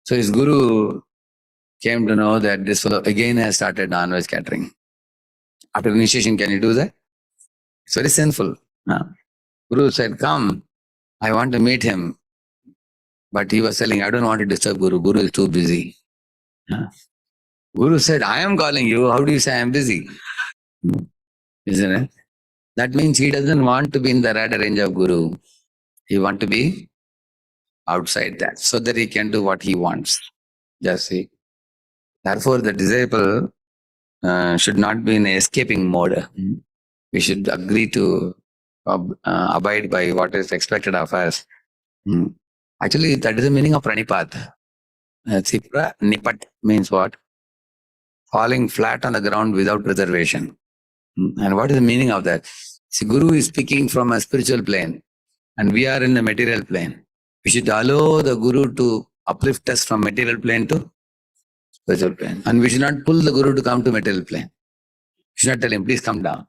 So his guru came to know that this fellow again has started non-veg catering. After initiation, can you do that? It's very sinful. Guru said, come, I want to meet him. But he was telling, I don't want to disturb Guru. Guru is too busy. Guru said, I am calling you. How do you say I am busy? Isn't it? That means he doesn't want to be in the radar range of Guru. He wants to be outside that so that he can do what he wants. Just see. Therefore, the disciple should not be in escaping mode. We should agree to abide by what is expected of us. Actually, that is the meaning of pranipat. See, pranipat means what? Falling flat on the ground without reservation. And what is the meaning of that? See, Guru is speaking from a spiritual plane and we are in the material plane. We should allow the Guru to uplift us from material plane to spiritual plane. And we should not pull the Guru to come to material plane. We should not tell him, please come down.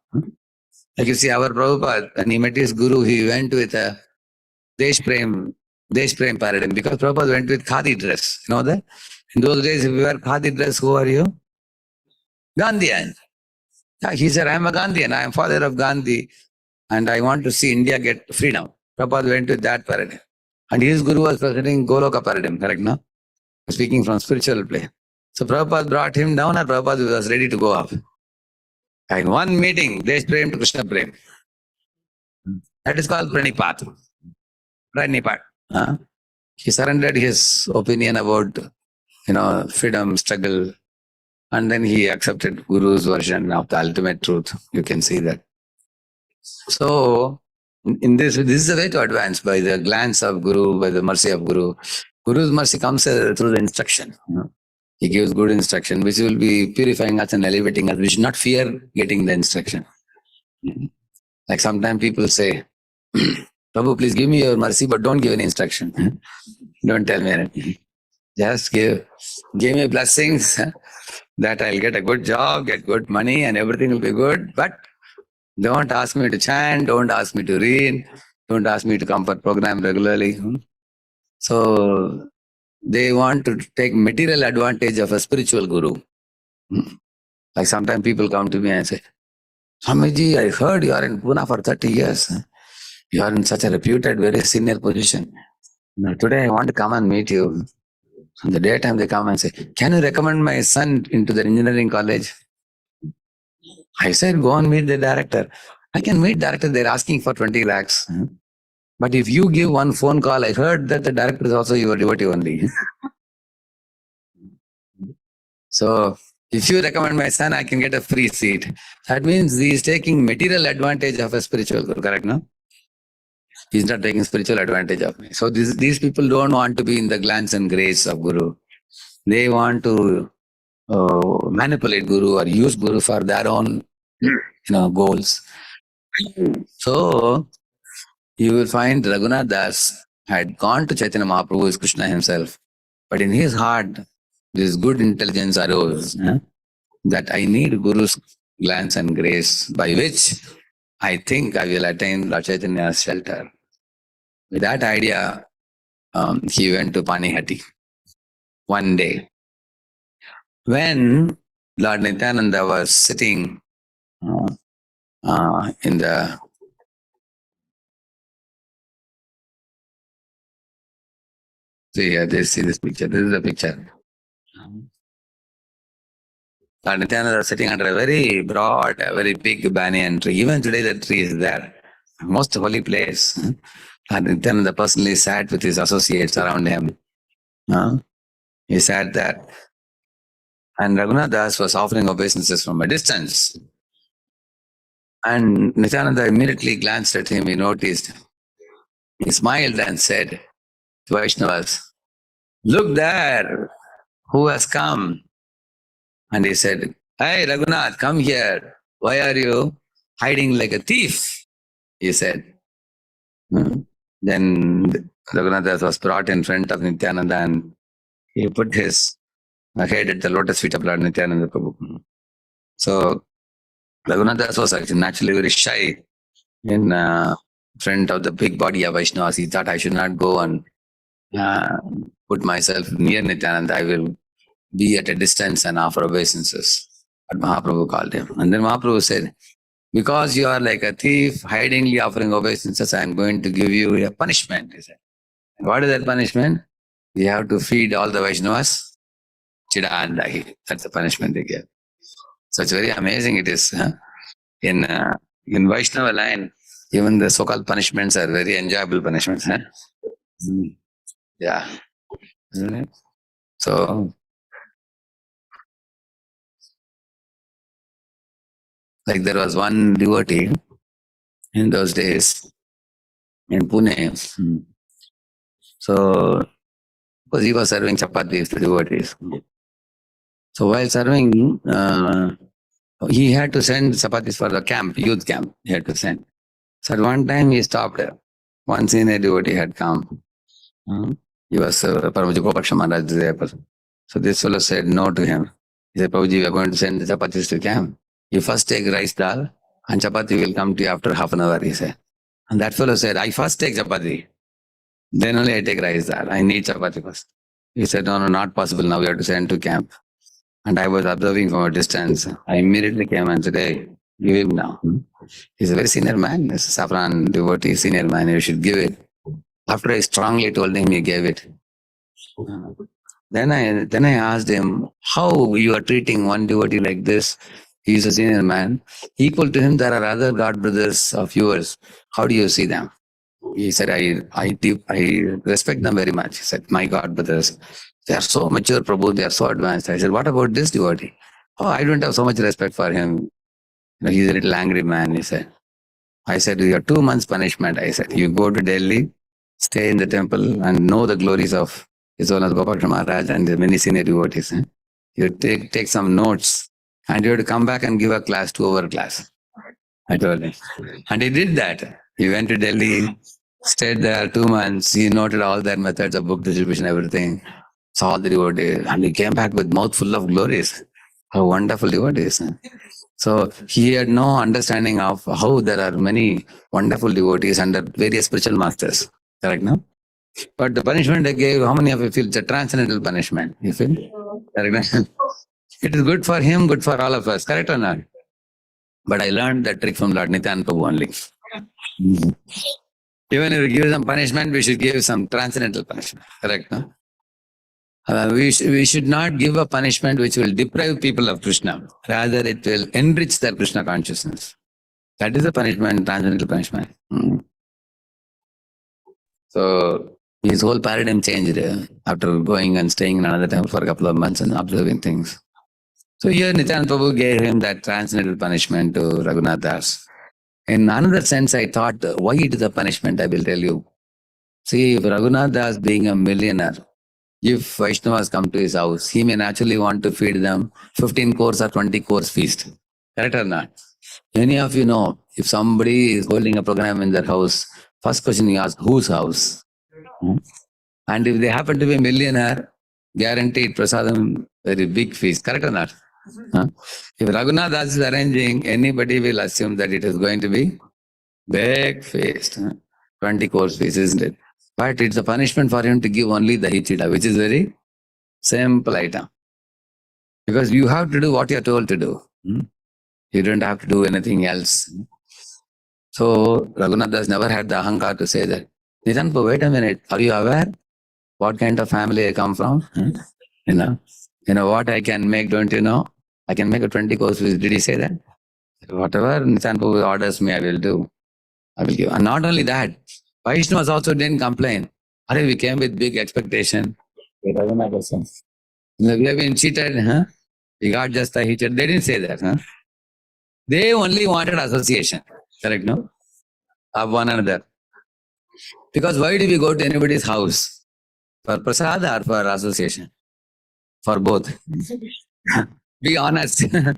Like you see, our Prabhupada, when he met his Guru, he went with a Desh Prem paradigm, because Prabhupada went with khadi dress. You know that? In those days, if you wear khadi dress, who are you? Gandhian. He said, I am a Gandhian, I am father of Gandhi, and I want to see India get freedom. Prabhupada went with that paradigm. And his Guru was presenting Goloka paradigm, correct, no? Speaking from spiritual plane. So Prabhupada brought him down and Prabhupada was ready to go up. In one meeting, Desh Prem to Krishna Prem. That is called Pranipat. Pranipat. He surrendered his opinion about, freedom, struggle, and then he accepted Guru's version of the ultimate truth. You can see that. So, in this is the way to advance, by the glance of Guru, by the mercy of Guru. Guru's mercy comes through the instruction. He gives good instruction, which will be purifying us and elevating us. We should not fear getting the instruction. Like sometimes people say, Prabhu, please give me your mercy, but don't give any instruction. Don't tell me anything. Just give me blessings that I'll get a good job, get good money, and everything will be good. But don't ask me to chant, don't ask me to read, don't ask me to come for program regularly. So they want to take material advantage of a spiritual guru. Like sometimes people come to me and say, Swamiji, I heard you are in Pune for 30 years. You are in such a reputed, very senior position. Now, today I want to come and meet you. On the daytime they come and say, can you recommend my son into the engineering college? I said, go and meet the director. I can meet director, they're asking for 20 lakhs. But if you give one phone call, I heard that the director is also your devotee only. So if you recommend my son, I can get a free seat. That means he is taking material advantage of a spiritual guru, correct, no? He's not taking spiritual advantage of me. So these people don't want to be in the glance and grace of Guru. They want to manipulate Guru or use Guru for their own goals. So you will find Raghunath Das had gone to Chaitanya Mahaprabhu as Krishna himself. But in his heart, this good intelligence arose that I need Guru's glance and grace by which I think I will attain Lord Chaitanya's shelter. With that idea, he went to Panihati one day. When Lord Nityananda was sitting in the see this picture. This is the picture. Lord Nityananda was sitting under a very broad, a very big banyan tree. Even today, the tree is there. Most holy place. Lord Nityananda personally sat with his associates around him. He sat there. And Raghunath Das was offering obeisances from a distance. And Nityananda immediately glanced at him. He noticed. He smiled and said to Vaishnavas, look there, who has come? And he said, hey, Raghunath, come here. Why are you hiding like a thief? He said. Then Raghunath Das was brought in front of Nityananda and he put his head at the lotus feet of Lord Nityananda Prabhu. So Raghunath Das was actually naturally very shy in front of the big body of Vaishnavas. He thought I should not go and put myself near Nityananda. I will be at a distance and offer obeisances. But Mahaprabhu called him. And then Mahaprabhu said, because you are like a thief, hidingly offering obeisances, I am going to give you a punishment. He said. And what is that punishment? You have to feed all the Vaishnavas chida and dahi. That's the punishment they give. So it's very amazing it is. In Vaishnava line, even the so-called punishments are very enjoyable punishments. Yeah. So, like there was one devotee in those days in Pune. So, because he was serving chapatis to devotees. So while serving, he had to send chapatis for the camp, youth camp. He had to send. So at one time he stopped. One senior devotee had come. He was Paramaji Gopaksha Maharaj there. So this fellow said no to him. He said, Prabhuji, we are going to send the chapatis to camp. You first take rice dal and chapati will come to you after half an hour, he said. And that fellow said, I first take chapati. Then only I take rice dal. I need chapati first. He said, no, not possible. Now we have to send to camp. And I was observing from a distance. I immediately came and said, hey, give him now. He's a very senior man. He's a saffron devotee, senior man. You should give it. After I strongly told him, he gave it. Then I asked him, how you are treating one devotee like this? He is a senior man. Equal to him, there are other God brothers of yours. How do you see them? He said, I respect them very much. He said, my God brothers, they are so mature, Prabhu, they are so advanced. I said, what about this devotee? Oh, I don't have so much respect for him. He's a little angry man, he said. I said, you have 2 months punishment. I said, you go to Delhi, stay in the temple and know the glories of His Holiness Gopaksha Maharaj and the many senior devotees. You take some notes and you have to come back and give a class, 2-hour class. I told him. And he did that. He went to Delhi, stayed there 2 months. He noted all their methods of book distribution, everything. Saw all the devotees, and he came back with mouth full of glories. How wonderful devotees. So he had no understanding of how there are many wonderful devotees under various spiritual masters. Correct, no? But the punishment they gave, how many of you feel it's a transcendental punishment? You feel? Correct. It is good for him, good for all of us. Correct or not? But I learned that trick from Lord Nityananda Prabhu only. Even if we give some punishment, we should give some transcendental punishment. Correct, no? We should not give a punishment which will deprive people of Krishna. Rather, it will enrich their Krishna consciousness. That is the punishment, transcendental punishment. So his whole paradigm changed after going and staying in another temple for a couple of months and observing things. So here Nityananda Prabhu gave him that transcendental punishment to Raghunath Das. In another sense, I thought, why it is a punishment, I will tell you. See, if Raghunath Das being a millionaire, if Vaishnavas come to his house, he may naturally want to feed them 15 course or 20 course feast. Correct or not? Many of you know, if somebody is holding a program in their house, first question you ask, whose house? And if they happen to be a millionaire, guaranteed prasadam, very big feast. Correct or not? If Raghunath Das is arranging, anybody will assume that it is going to be big feast. 20 course feast, isn't it? But it's a punishment for him to give only the hichida, which is very simple item. Because you have to do what you are told to do. You don't have to do anything else. So Raghunath Das never had the ahankar to say that. Nityananda, wait a minute. Are you aware what kind of family I come from? You know what I can make, don't you know? I can make a 20 course feast. Did he say that? Whatever Nityananda orders me, I will do. I will give. And not only that, Vaishnavas also didn't complain. We came with big expectation. We have been cheated. We got just a hitcher. They didn't say that. They only wanted association. Correct, no? Of one another. Because why do we go to anybody's house? For prasada or for association? For both. Be honest. Correct,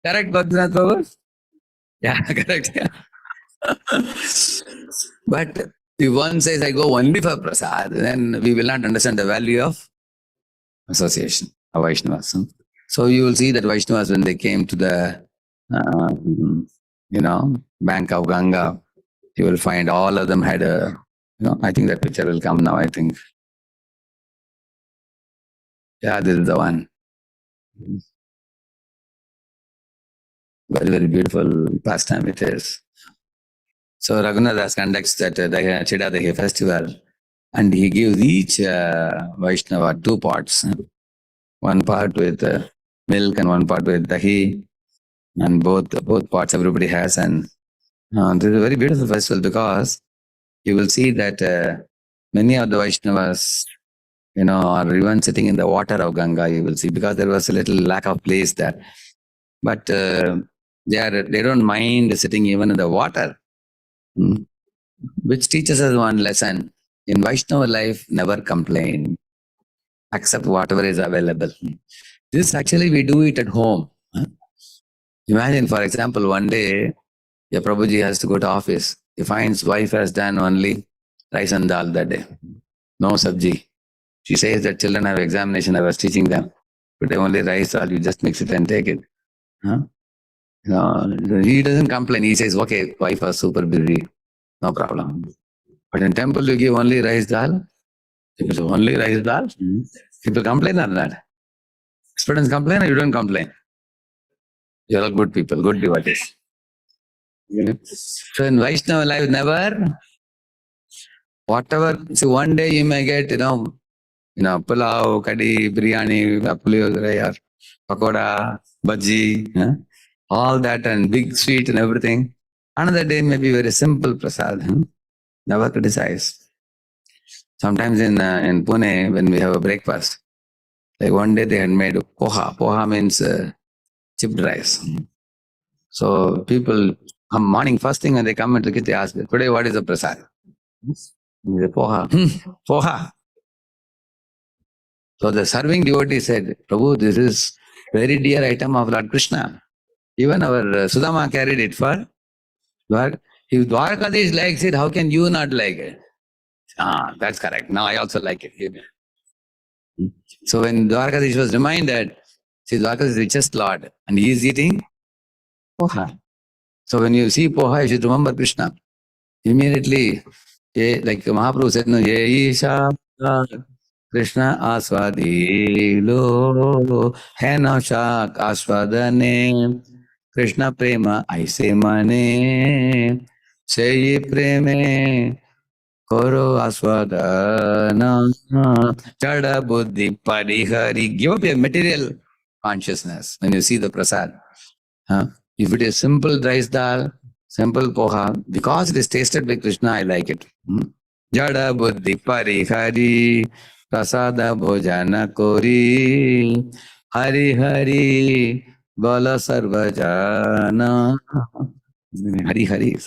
Bhaktivinoda Prabhu? Yeah, correct. But if one says, I go only for prasad, then we will not understand the value of association of Vaishnavas. So you will see that Vaishnavas, when they came to the, bank of Ganga, you will find all of them had a, I think that picture will come now, I think. Yeah, this is the one. Very, very beautiful pastime it is. So Raghunath Das conducts that Chidadahi festival, and he gives each Vaishnava 2 pots. One part with milk and one part with dahi, and both pots everybody has. And this is a very beautiful festival because you will see that many of the Vaishnavas, are even sitting in the water of Ganga, you will see, because there was a little lack of place there. But they don't mind sitting even in the water, which teaches us one lesson. In Vaishnava life, never complain. Accept whatever is available. This actually we do it at home. Imagine, for example, one day, Prabhuji has to go to office. He finds wife has done only rice and dal that day. No sabji. She says that children have examination, I was teaching them. Today only rice, dal, you just mix it and take it. He doesn't complain. He says, okay, wife was super busy. No problem. But in temple, you give only rice, dal. People say, only rice, dal? People complain or not? Students complain or you don't complain? You're all good people, good devotees. So in Vaishnava life, never, whatever, so one day you may get, pulao, kadi, biryani, puliyogara, pakoda, bhaji, all that and big sweet and everything. Another day may be very simple prasad. Never criticize. Sometimes in Pune, when we have a breakfast, like one day they had made poha. Poha means chipped rice. So people come morning first thing and they come into the kitchen, they ask, today what is the prasad? The poha. Poha. So the serving devotee said, Prabhu, this is very dear item of Lord Krishna. Even our Sudama carried it for If Dwarkadish likes it, how can you not like it? Ah, that's correct. Now I also like it. So when Dwarkadish was reminded, see, Dwarkadish is the richest Lord, and he is eating poha. So when you see poha, you should remember Krishna. Immediately, like Mahaprabhu said, no, Ye Isha Krishna Aswadilo Hena Shak Aswadane Krishna Prema Aise Mane Seyi Preme Koro Aswadana Chada Buddhi Parihari. Give up your material consciousness when you see the prasad. If it is simple rice dal, simple poha, because it is tasted by Krishna, I like it. Jada buddhi parihari, prasada bhojana kori, hari hari, bala sarvajana. Hari hari.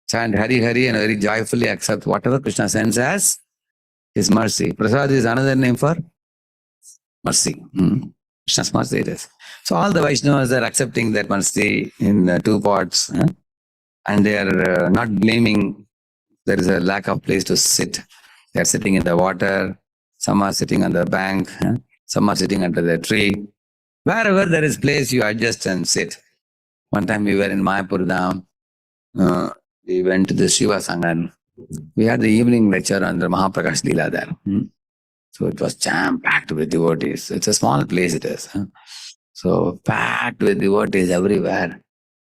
Chant Hari Hari and very joyfully accept whatever Krishna sends as his mercy. Prasad is another name for mercy. Krishna's mercy it is. So all the Vaishnavas are accepting that mercy in two parts, and they are not blaming there is a lack of place to sit. They are sitting in the water, some are sitting on the bank, some are sitting under the tree. Wherever there is place, you adjust and sit. One time we were in Mayapur Dham. We went to the Shiva Sangan. We had the evening lecture on the Mahaprakash Leela there. So it was jam-packed with devotees. It's a small place it is. So packed with devotees everywhere.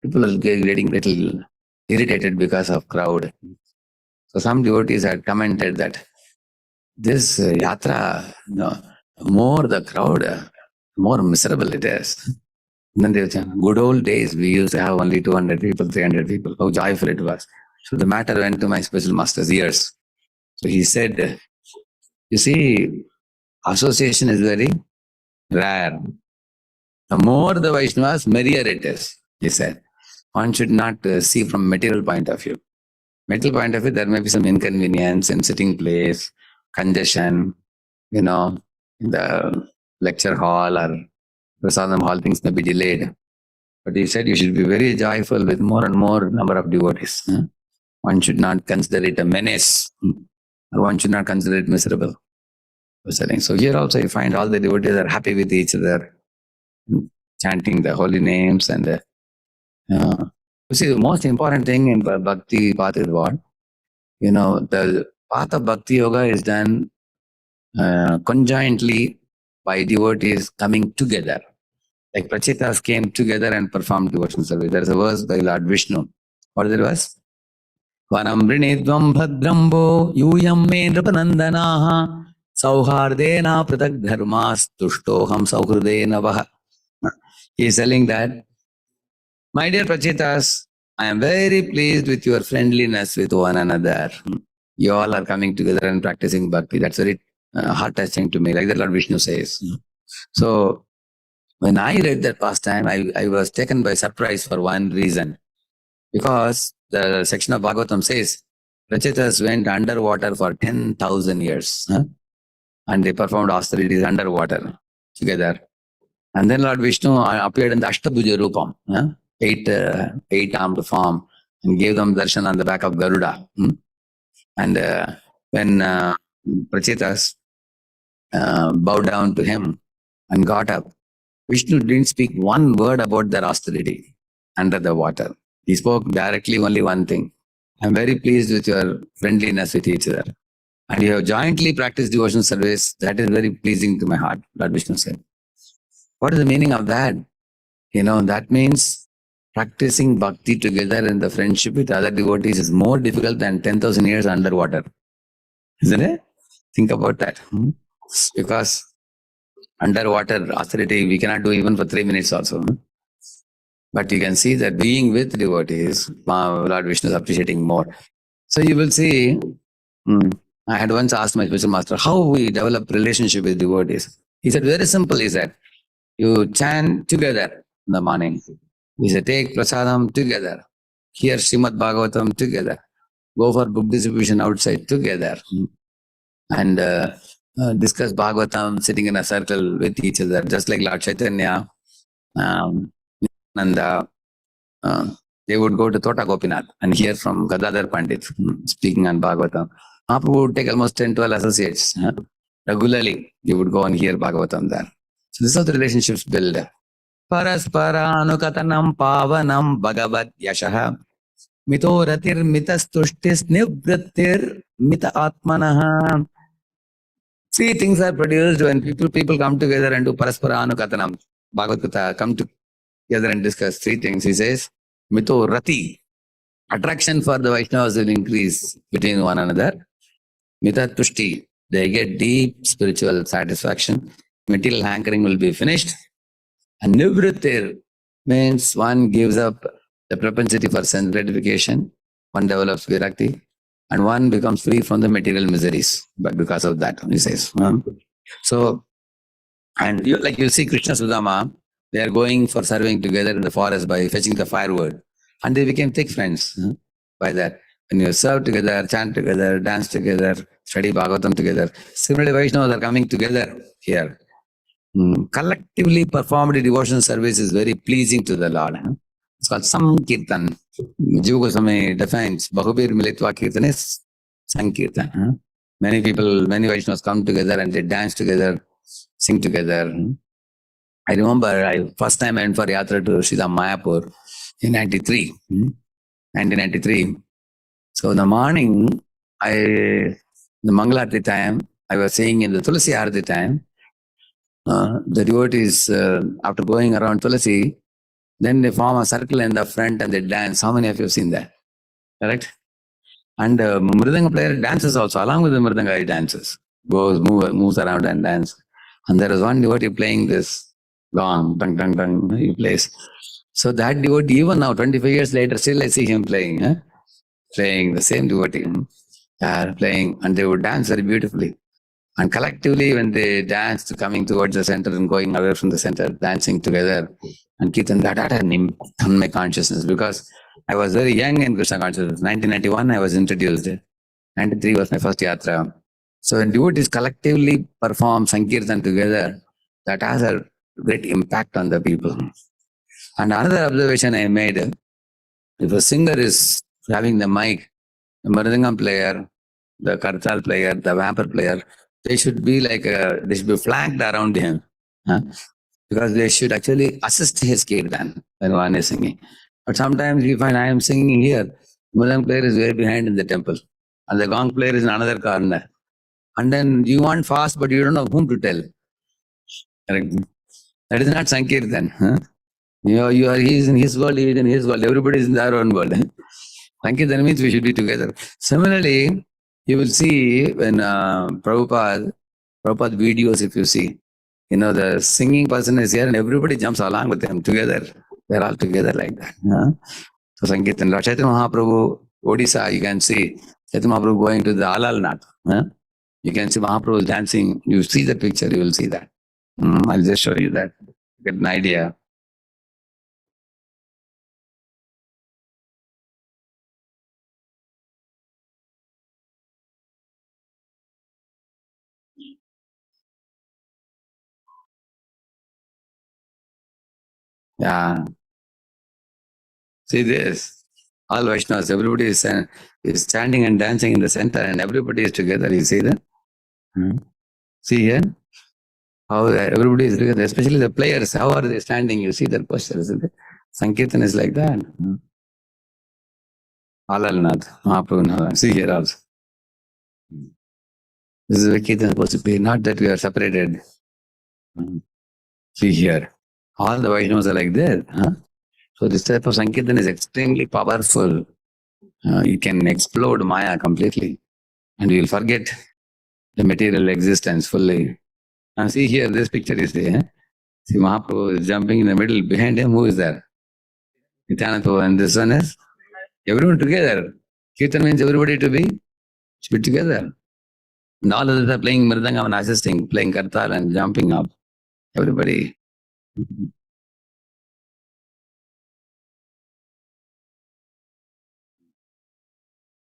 People are getting little irritated because of crowd. So some devotees had commented that this yatra, more the crowd, more miserable it is. And then they were saying, good old days, we used to have only 200 people, 300 people. How joyful it was. So the matter went to my special master's ears. So he said, you see, association is very rare. The more the Vaishnavas, merrier it is, he said. One should not see from material point of view. Material point of view, there may be some inconvenience in sitting place, congestion, in the lecture hall or prasadam hall, things may be delayed. But he said you should be very joyful with more and more number of devotees. One should not consider it a menace, or one should not consider it miserable. So here also you find all the devotees are happy with each other, chanting the holy names. And you see, the most important thing in bhakti path is what? The path of bhakti yoga is done conjointly by devotees coming together. Like Prachetas came together and performed devotional service. There is a verse by Lord Vishnu. What is the verse? Vanamrinidvam bhadrambo yuyam me nrupanandanaha sauhardena pratak dharmas tushtoham sauhrdena vaha. He is telling that, my dear Prachetas, I am very pleased with your friendliness with one another. You all are coming together and practicing bhakti. That's very heart-touching to me, like that Lord Vishnu says. So, when I read that pastime, I was taken by surprise for one reason. Because the section of Bhagavatam says, Prachetas went underwater for 10,000 years. And they performed austerities underwater together. And then Lord Vishnu appeared in the Ashtabhuja Rupam, eight-armed form, and gave them darshan on the back of Garuda. And when Prachetas bowed down to him and got up, Vishnu didn't speak one word about their austerity under the water. He spoke directly only one thing. I'm very pleased with your friendliness with each other. And you have jointly practiced devotional service. That is very pleasing to my heart, Lord Vishnu said. What is the meaning of that? That means practicing bhakti together and the friendship with other devotees is more difficult than 10,000 years underwater. Isn't it? Think about that. Because underwater austerity, we cannot do even for 3 minutes also. But you can see that being with devotees, Lord Vishnu is appreciating more. So you will see, I had once asked my spiritual master, how we develop relationship with devotees. He said, very simple, he said. You chant together in the morning. He said, take prasadam together. Hear Srimad Bhagavatam together. Go for book distribution outside together. And discuss Bhagavatam sitting in a circle with each other, just like Lord Chaitanya, Nanda, they would go to Tota Gopinath and hear from Gadadhar Pandit speaking on Bhagavatam. Mahaprabhu would take almost 10, 12 associates. Regularly, they would go and hear Bhagavatam there. So this is how the relationships build. Parasparanukathanam pavanam bhagavat yashaha mito ratir mitastushtis nivrittir mita atmanaha. Three things are produced when people come together and do parasparanukathanam. Bhagavad Gita come together and discuss three things. He says, mito rati, attraction for the Vaishnavas will increase between one another. Mita tushti, they get deep spiritual satisfaction. Material hankering will be finished. And nivrittir means one gives up the propensity for sense gratification, one develops virakti, and one becomes free from the material miseries. But because of that, he says. So, and you see Krishna Sudama, they are going for serving together in the forest by fetching the firewood. And they became thick friends by that. When you serve together, chant together, dance together, study Bhagavatam together. Similarly, Vaishnavas are coming together here. Collectively performed devotional service is very pleasing to the Lord. It's called Sankirtan. Jiva Goswami defines Bahubir Militva Kirtan is Sankirtan. Many people, many Vaishnavas come together and they dance together, sing together. I remember first time I went for Yatra to Sridham Mayapur in 1993. So in the morning, the Mangalarti time, I was saying in the Tulasi Arati time, the devotees, after going around Tulasi, then they form a circle in the front and they dance. How many of you have seen that? Correct? And Mridanga player dances also, along with the Mridanga, he dances. Moves around and dance. And there is one devotee playing this gong, dang, dang, dang, he plays. So that devotee, even now, 25 years later, still I see him playing. Playing, the same devotee, playing, and they would dance very beautifully. And collectively, when they danced, coming towards the center and going away from the center, dancing together, and Kirtan, that had an impact on my consciousness, because I was very young in Krishna consciousness. 1991, I was introduced. 93 was my first yatra. So when devotees collectively perform Sankirtan together, that has a great impact on the people. And another observation I made, if a singer is having the mic, the Mridangam player, the Kartal player, the Vamper player, they should be they should be flanked around him. Because they should actually assist his kirtan when one is singing. But sometimes you find I am singing here, the Mridangam player is way behind in the temple, and the gong player is in another corner. And then you want fast, but you don't know whom to tell. That is not Sankirtan. He is in his world, he is in his world, everybody is in their own world. Sankirtan means we should be together. Similarly, you will see when Prabhupada videos, if you see, the singing person is here and everybody jumps along with them together. They're all together like that. So Sankirtan, Chaitanya Mahaprabhu, Odisha, you can see Chaitanya Mahaprabhu going to the Alal Nath. You can see Mahaprabhu dancing. You see the picture, you will see that. I'll just show you that. Get an idea. Yeah. See this. All Vaishnavas, everybody is standing and dancing in the center and everybody is together. You see that? See here? How everybody is together, especially the players. How are they standing? You see their posture, isn't it? Sankirtan is like that. Alalnath, Mahaprabhu. See here also. This is where Kirtan is supposed to be. Not that we are separated. See here. All the Vaishnavas are like that. So this type of Sankirtan is extremely powerful. You can explode Maya completely. And you will forget the material existence fully. Now see here, this picture is there. See Mahaprabhu is jumping in the middle. Behind him, who is there? Nityananda, and this one is everyone together. Kirtan means everybody to be together. And all others are playing Mridangam and assisting, playing Kartal and jumping up. Everybody.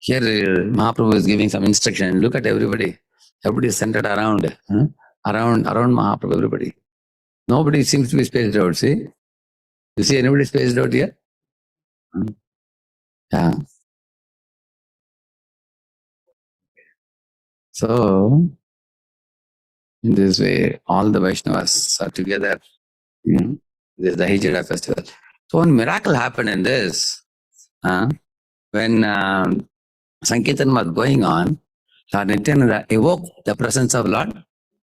Here, Mahaprabhu is giving some instruction. Look at everybody. Everybody is centered around Mahaprabhu, everybody. Nobody seems to be spaced out, see? You see anybody spaced out here? Yeah. So, in this way, all the Vaishnavas are together. This is the Hijra festival. So, one miracle happened in this. When Sankirtan was going on, Lord Nityananda evoked the presence of Lord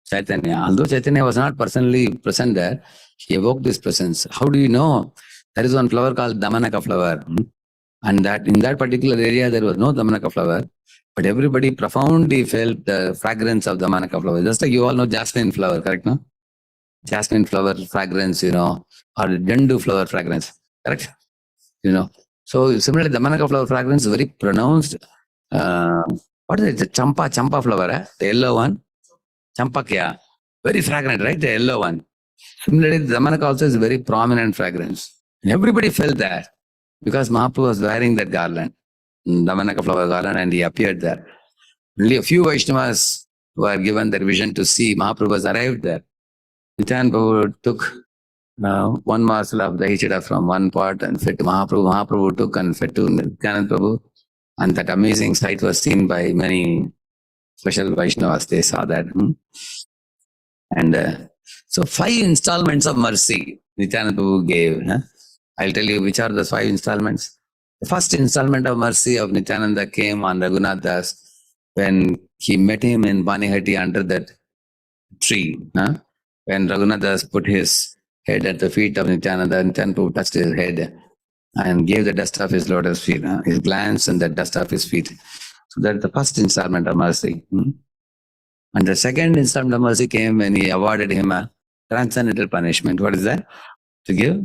Chaitanya. Although Chaitanya was not personally present there, he evoked this presence. How do you know? There is one flower called Damanaka flower. And that in that particular area, there was no Damanaka flower. But everybody profoundly felt the fragrance of Damanaka flower. Just like you all know jasmine flower, correct? No? Jasmine flower fragrance, or Jandu flower fragrance, correct? So similarly, Damanaka flower fragrance is very pronounced. What is it? The champa flower, the yellow one. Champakya, very fragrant, right? The yellow one. Similarly, the Damanaka also is very prominent fragrance. And everybody felt that because Mahaprabhu was wearing that garland, Damanaka flower garland, and he appeared there. Only a few Vaishnavas were given their vision to see Mahaprabhu was arrived there. Nityananda Prabhu took one morsel of the Hichida from one pot and fed to Mahaprabhu. Mahaprabhu took and fed to Nityananda Prabhu. And that amazing sight was seen by many special Vaishnavas. They saw that. And so 5 installments of mercy Nityananda Prabhu gave. I'll tell you which are the 5 installments. The first installment of mercy of Nityananda came on Raghunath Das when he met him in Banihatti under that tree. When Raghunath Das put his head at the feet of Nityananda, Nityananda Prabhu touched his head and gave the dust of his lotus feet, his glance and the dust of his feet. So that's the first installment of mercy. And the second installment of mercy came when he awarded him a transcendental punishment. What is that? To give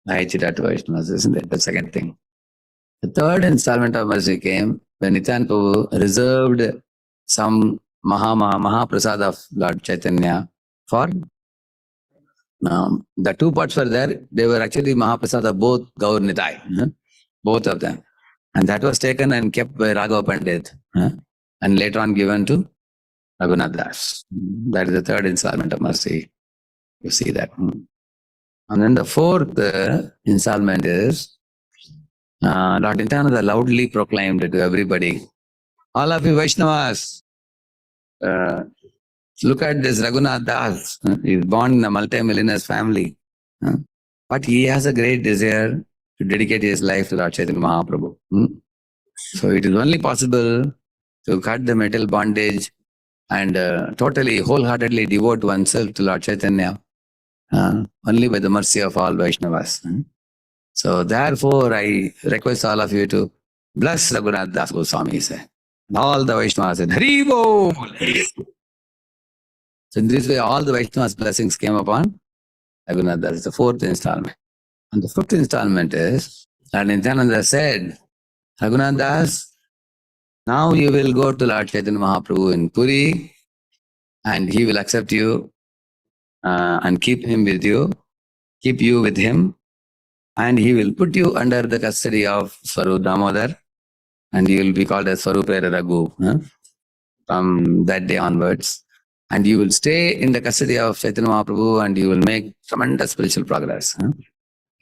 Aichita to Vaishnavas, isn't it? The second thing. The third installment of mercy came when Nityananda Prabhu reserved some Mahaprasad of Lord Chaitanya for the 2 pots were there. They were actually Mahaprasad of both Gaur Nitai, both of them. And that was taken and kept by Raghava Pandit and later on given to Raghunath Das. That is the third installment of mercy. You see that. And then the fourth installment is Lord Nityananda loudly proclaimed to everybody, all of you Vaishnavas, look at this Raghunath Das. He's born in a multi-millionaires family. But he has a great desire to dedicate his life to Lord Chaitanya Mahaprabhu. So it is only possible to cut the metal bondage and totally, wholeheartedly devote oneself to Lord Chaitanya only by the mercy of all Vaishnavas. So therefore, I request all of you to bless Raghunath Das Goswami. And all the Vaishnavas said, Hari Bol! So in this way, all the Vaishnavas' blessings came upon Raghunath Das. The fourth installment. And the fifth installment is, Lord Nityananda said, Raghunath Das, now you will go to Lord Chaitanya Mahaprabhu in Puri and he will accept you and keep you with him, and he will put you under the custody of Swarup Damodar and you will be called as Swarup Raghu from that day onwards. And you will stay in the custody of Chaitanya Mahaprabhu and you will make tremendous spiritual progress.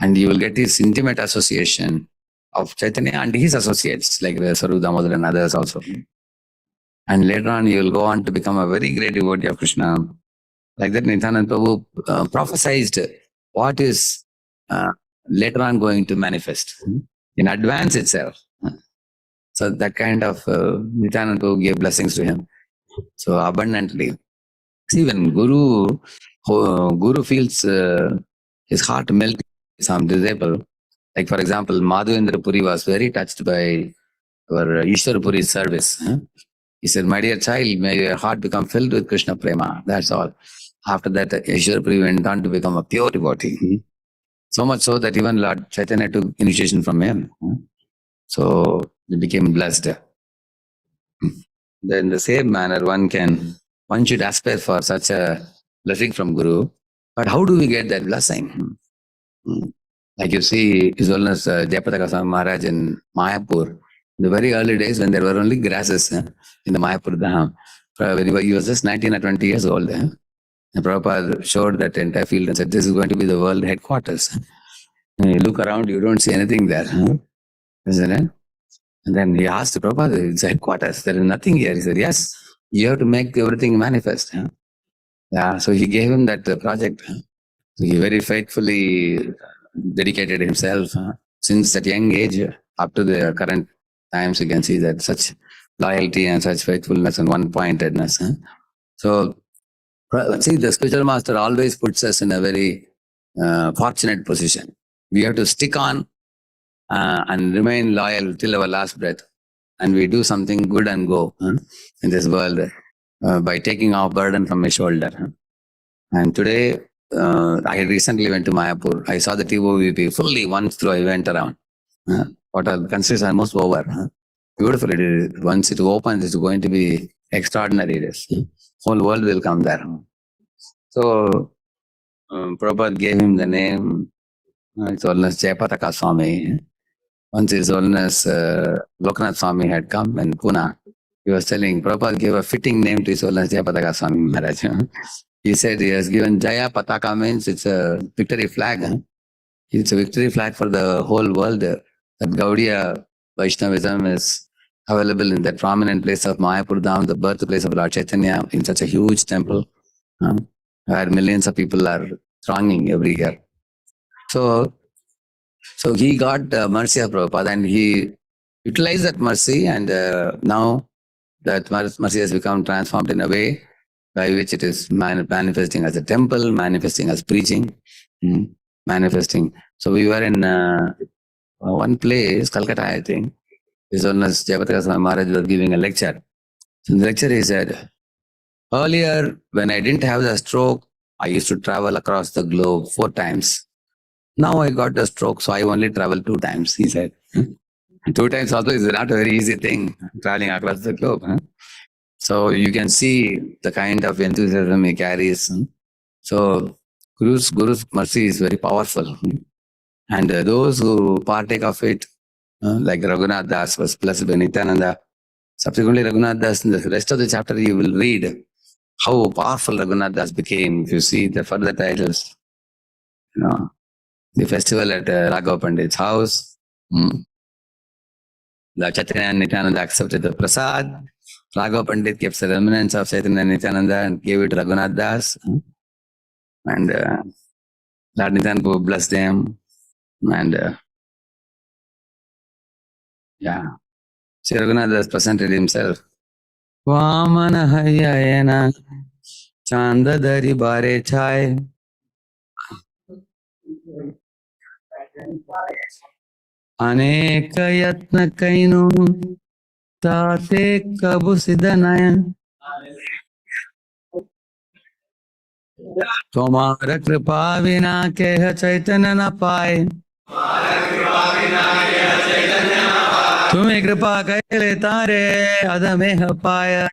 And you will get his intimate association of Chaitanya and his associates like Swarup Damodar and others also. And later on you will go on to become a very great devotee of Krishna. Like that Nityananda Prabhu prophesied what is later on going to manifest in advance itself. So that kind of Nityananda Prabhu gave blessings to him. So abundantly. See, when Guru feels his heart melt some disciple, like for example, Madhavendra Puri was very touched by our Ishwar Puri's service. He said, my dear child, may your heart become filled with Krishna Prema. That's all. After that, Ishwar Puri went on to become a pure devotee. So much so that even Lord Chaitanya took initiation from him. So he became blessed. Then in the same manner, one should aspire for such a blessing from Guru. But how do we get that blessing? Like you see, His Holiness Jayapataka Goswami Maharaj in Mayapur, in the very early days when there were only grasses in the Mayapur Dham, he was just 19 or 20 years old. And Prabhupada showed that entire field and said, this is going to be the world headquarters. When you look around, you don't see anything there. isn't it? And then he asked Prabhupada, it's headquarters, there is nothing here. He said, yes, you have to make everything manifest. Huh? Yeah, so he gave him that project. Huh? So he very faithfully dedicated himself since that young age up to the current times. You can see that such loyalty and such faithfulness and one-pointedness. Huh? So, see, the spiritual master always puts us in a very fortunate position. We have to stick on and remain loyal till our last breath. And we do something good and go in this world by taking our burden from my shoulder. And today, I recently went to Mayapur. I saw the TOVP fully once through. I went around. What are the construction almost over. Beautiful it is. Once it opens, it's going to be extraordinary. It is. Whole world will come there. So, Prabhupada gave him the name. It's Holiness Jayapataka Swami. Once His Holiness Lokanath Swami had come in Pune. He was telling, Prabhupada gave a fitting name to His Holiness Jayapataka Swami Maharaj. He said he has given Jaya Pataka means it's a victory flag. It's a victory flag for the whole world. That Gaudiya Vaishnavism is available in that prominent place of Mayapur Dham, the birthplace of Lord Chaitanya, in such a huge temple where millions of people are thronging every year. So he got mercy of Prabhupada and he utilized that mercy, and now that mercy has become transformed in a way by which it is manifesting as a temple, manifesting as preaching, manifesting. So we were in one place, Calcutta, I think. His Holiness Jayapataka Swami Maharaj was giving a lecture. So in the lecture he said, earlier when I didn't have the stroke, I used to travel across the globe 4 times. Now I got the stroke, so I only travel 2 times, he said. 2 times also is not a very easy thing, traveling across the globe. So you can see the kind of enthusiasm he carries. So Guru's mercy is very powerful. And those who partake of it, like Raghunath Das was blessed by Nityananda. Subsequently, Raghunath Das, in the rest of the chapter, you will read how powerful Raghunath Das became. If you see the further titles, the festival at Raghav Pandit's house, the Chaitanya and Nityananda accepted the prasad. Raghav Pandit kept the remnants of Chaitanya and Nityananda and gave it to Raghunath Das. And Lord Nityananda blessed them. And Sri Raghunath Das presented himself. Vamana Hayayana Chandadari Bare Chai. Aneka Yatna Kainu Tate Kabu Siddhanaya. तुम्हारा कृपा बिना के चैतन्य न पाए, तुम्हें कृपा कैले तारे अधमेह पाया.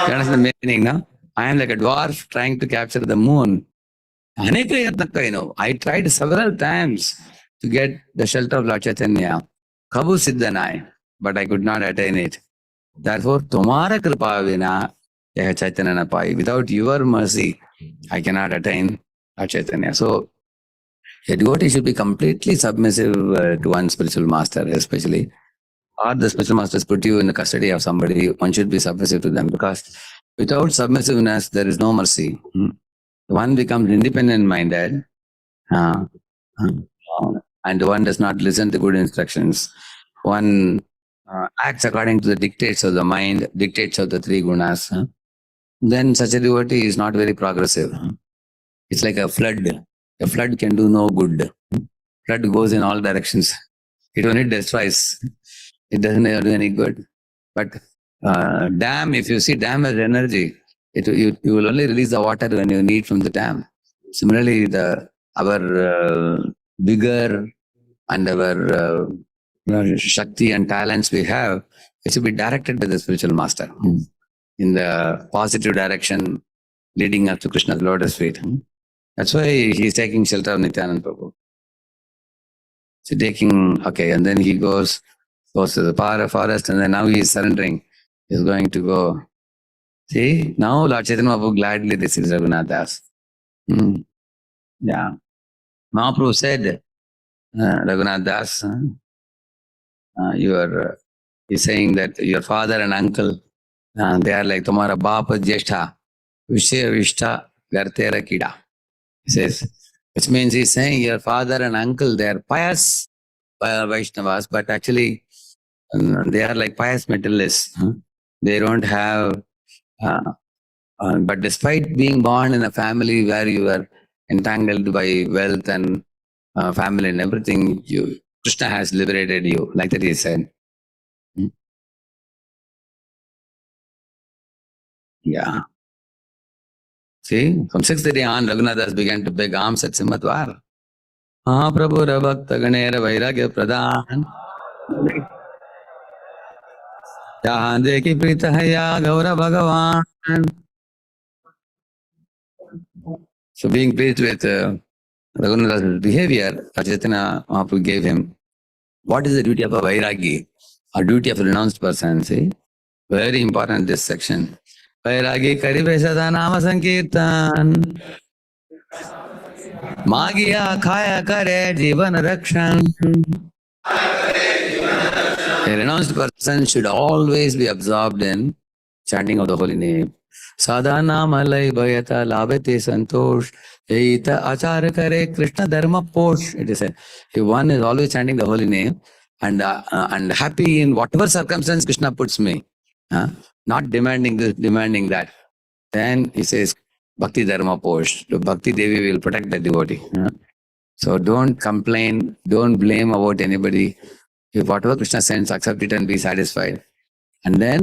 You understand the meaning now? I am like a dwarf trying to capture the moon. I tried several times to get the shelter of Lord Chaitanya, Kabu Siddhanai, but I could not attain it. Therefore, Tumara Kripa Vina Chaitanya Napai. Without your mercy, I cannot attain Lord Chaitanya. So, a devotee should be completely submissive to one spiritual master, especially. Or the spiritual masters put you in the custody of somebody, one should be submissive to them, because without submissiveness, there is no mercy. One becomes independent-minded, and one does not listen to good instructions. One acts according to the dictates of the mind, dictates of the 3 gunas. Then such a devotee is not very progressive. It's like a flood. A flood can do no good. Flood goes in all directions. It only destroys. It doesn't do any good. But dam, if you see dam as energy, you will only release the water when you need from the dam. Similarly, our vigor and our Shakti and talents we have, it should be directed by the spiritual master in the positive direction, leading us to Krishna's lotus feet. That's why he's taking shelter of Nityananda Prabhu. So and then he goes to the forest, and then now he is surrendering. He's going to go. See, now Lord Chaitanya Prabhu gladly receives Raghunath Das. Yeah. Mahaprabhu said, Raghunath Das, he's saying that your father and uncle, they are like Tumara Baap Jeshta, Vishya Vishta Gartera Kida. He says, which means he's saying your father and uncle, they are pious Vaishnavas, but actually they are like pious materialists. They don't have, but despite being born in a family where you are entangled by wealth and family and everything, Krishna has liberated you, like that he said. Yeah. See, from 6:30 on, Raghunath Das began to beg alms at Simhatwar. Prabhu Bhakta Ganera Vairagya Pradhan. Yahan Deki Prita Haya Gaura Bhagavan. So being pleased with Raghunath Das' behavior, Chaitanya Mahaprabhu gave him what is the duty of a Vairagi, or duty of a renounced person. See, very important this section. Vairagi Karibe Sada Nama Sankirtan. Magiya Khaya Kare Jivan Rakshan. A renounced person should always be absorbed in chanting of the holy name. Sadhana malai bhayata labhate santosh eita achara kare Krishna dharma posh. It is said. If one is always chanting the holy name and happy in whatever circumstance Krishna puts me, not demanding this, demanding that, then he says Bhakti dharma posh. The Bhakti Devi will protect the devotee. So don't complain, don't blame about anybody. If whatever Krishna sends, accept it and be satisfied. And then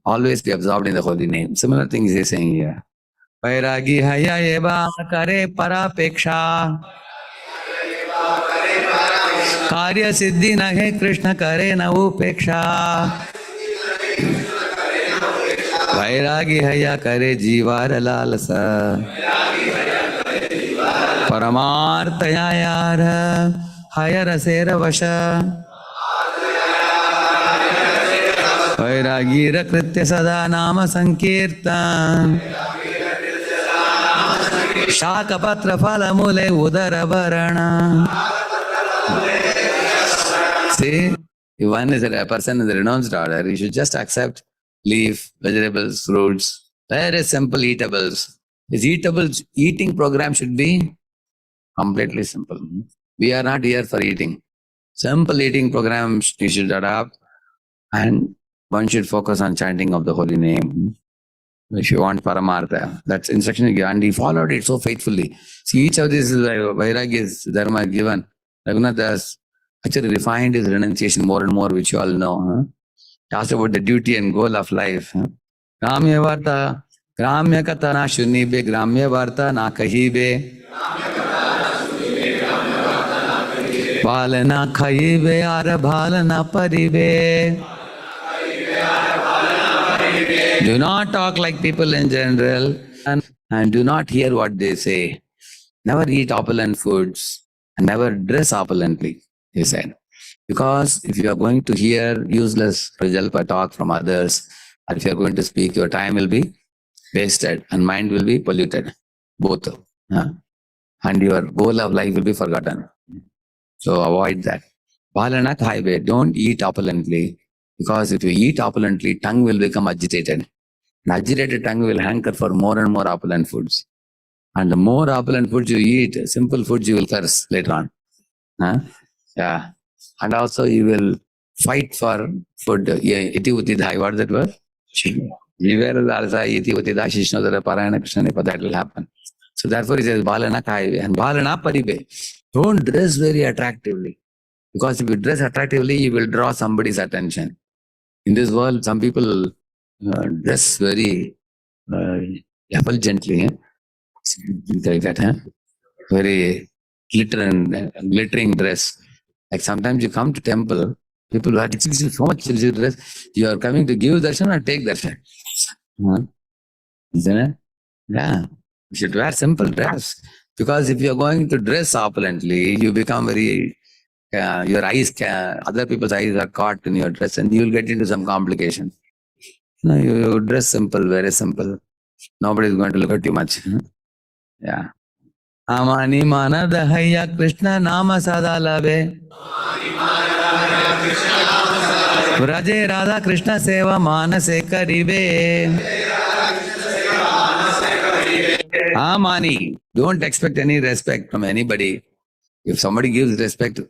always be absorbed in the holy name. Similar things he's saying here. Vairagi haya eva kare parapeksha. Karya siddhi nahe Krishna kare na upeksha. Vairagi haya kare jivara lalasa. Paramartaya yara haya rasera vasha. Vairagi rakritya sada nama sankirtan. Shaka patra phala mule udara varana. See, if one is a person in the renounced order, he should just accept leaf, vegetables, fruits, very simple eatables. His eating program should be completely simple. We are not here for eating. Simple eating programs you should adopt, and one should focus on chanting of the holy name. If you want Paramartha, that's instruction given, and he followed it so faithfully. See, each of these Vairagya's dharma given. Raghunath Das actually refined his renunciation more and more, which you all know. Asked about the duty and goal of life. Gramya Varta, Gramya Kata na Shunibe, Gramya Varta na Kahibe. Balana Khayibe, Ara Balana Paribe. Do not talk like people in general, and do not hear what they say. Never eat opulent foods and never dress opulently, he said. Because if you are going to hear useless prajalpa talk from others, or if you are going to speak, your time will be wasted and mind will be polluted. Both. And your goal of life will be forgotten. So avoid that. Balanak highway, don't eat opulently. Because if you eat opulently, tongue will become agitated. An agitated tongue will hanker for more and more opulent foods. And the more opulent foods you eat, simple foods you will curse later on. Yeah. And also you will fight for food. Iti utidhai, what is that word? Iti utidhai shishnodara parayana krishna, that will happen. So therefore he says, Balana kaive and Balana paribe. Don't dress very attractively. Because if you dress attractively, you will draw somebody's attention. In this world, some people dress very effulgently, like that, very glittering dress. Like sometimes you come to temple, people who have so much dress, you are coming to give darshan or take darshan. Isn't it? Yeah. You should wear simple dress. Because if you are going to dress opulently, you become very, your eyes, other people's eyes are caught in your dress and you will get into some complication. No, you dress simple, very simple. Nobody is going to look at you much. Yeah. Amani manadahaya Krishna nama sadalave. Vraje Radha Krishna seva manase karive. Amani. Don't expect any respect from anybody. If somebody gives respect,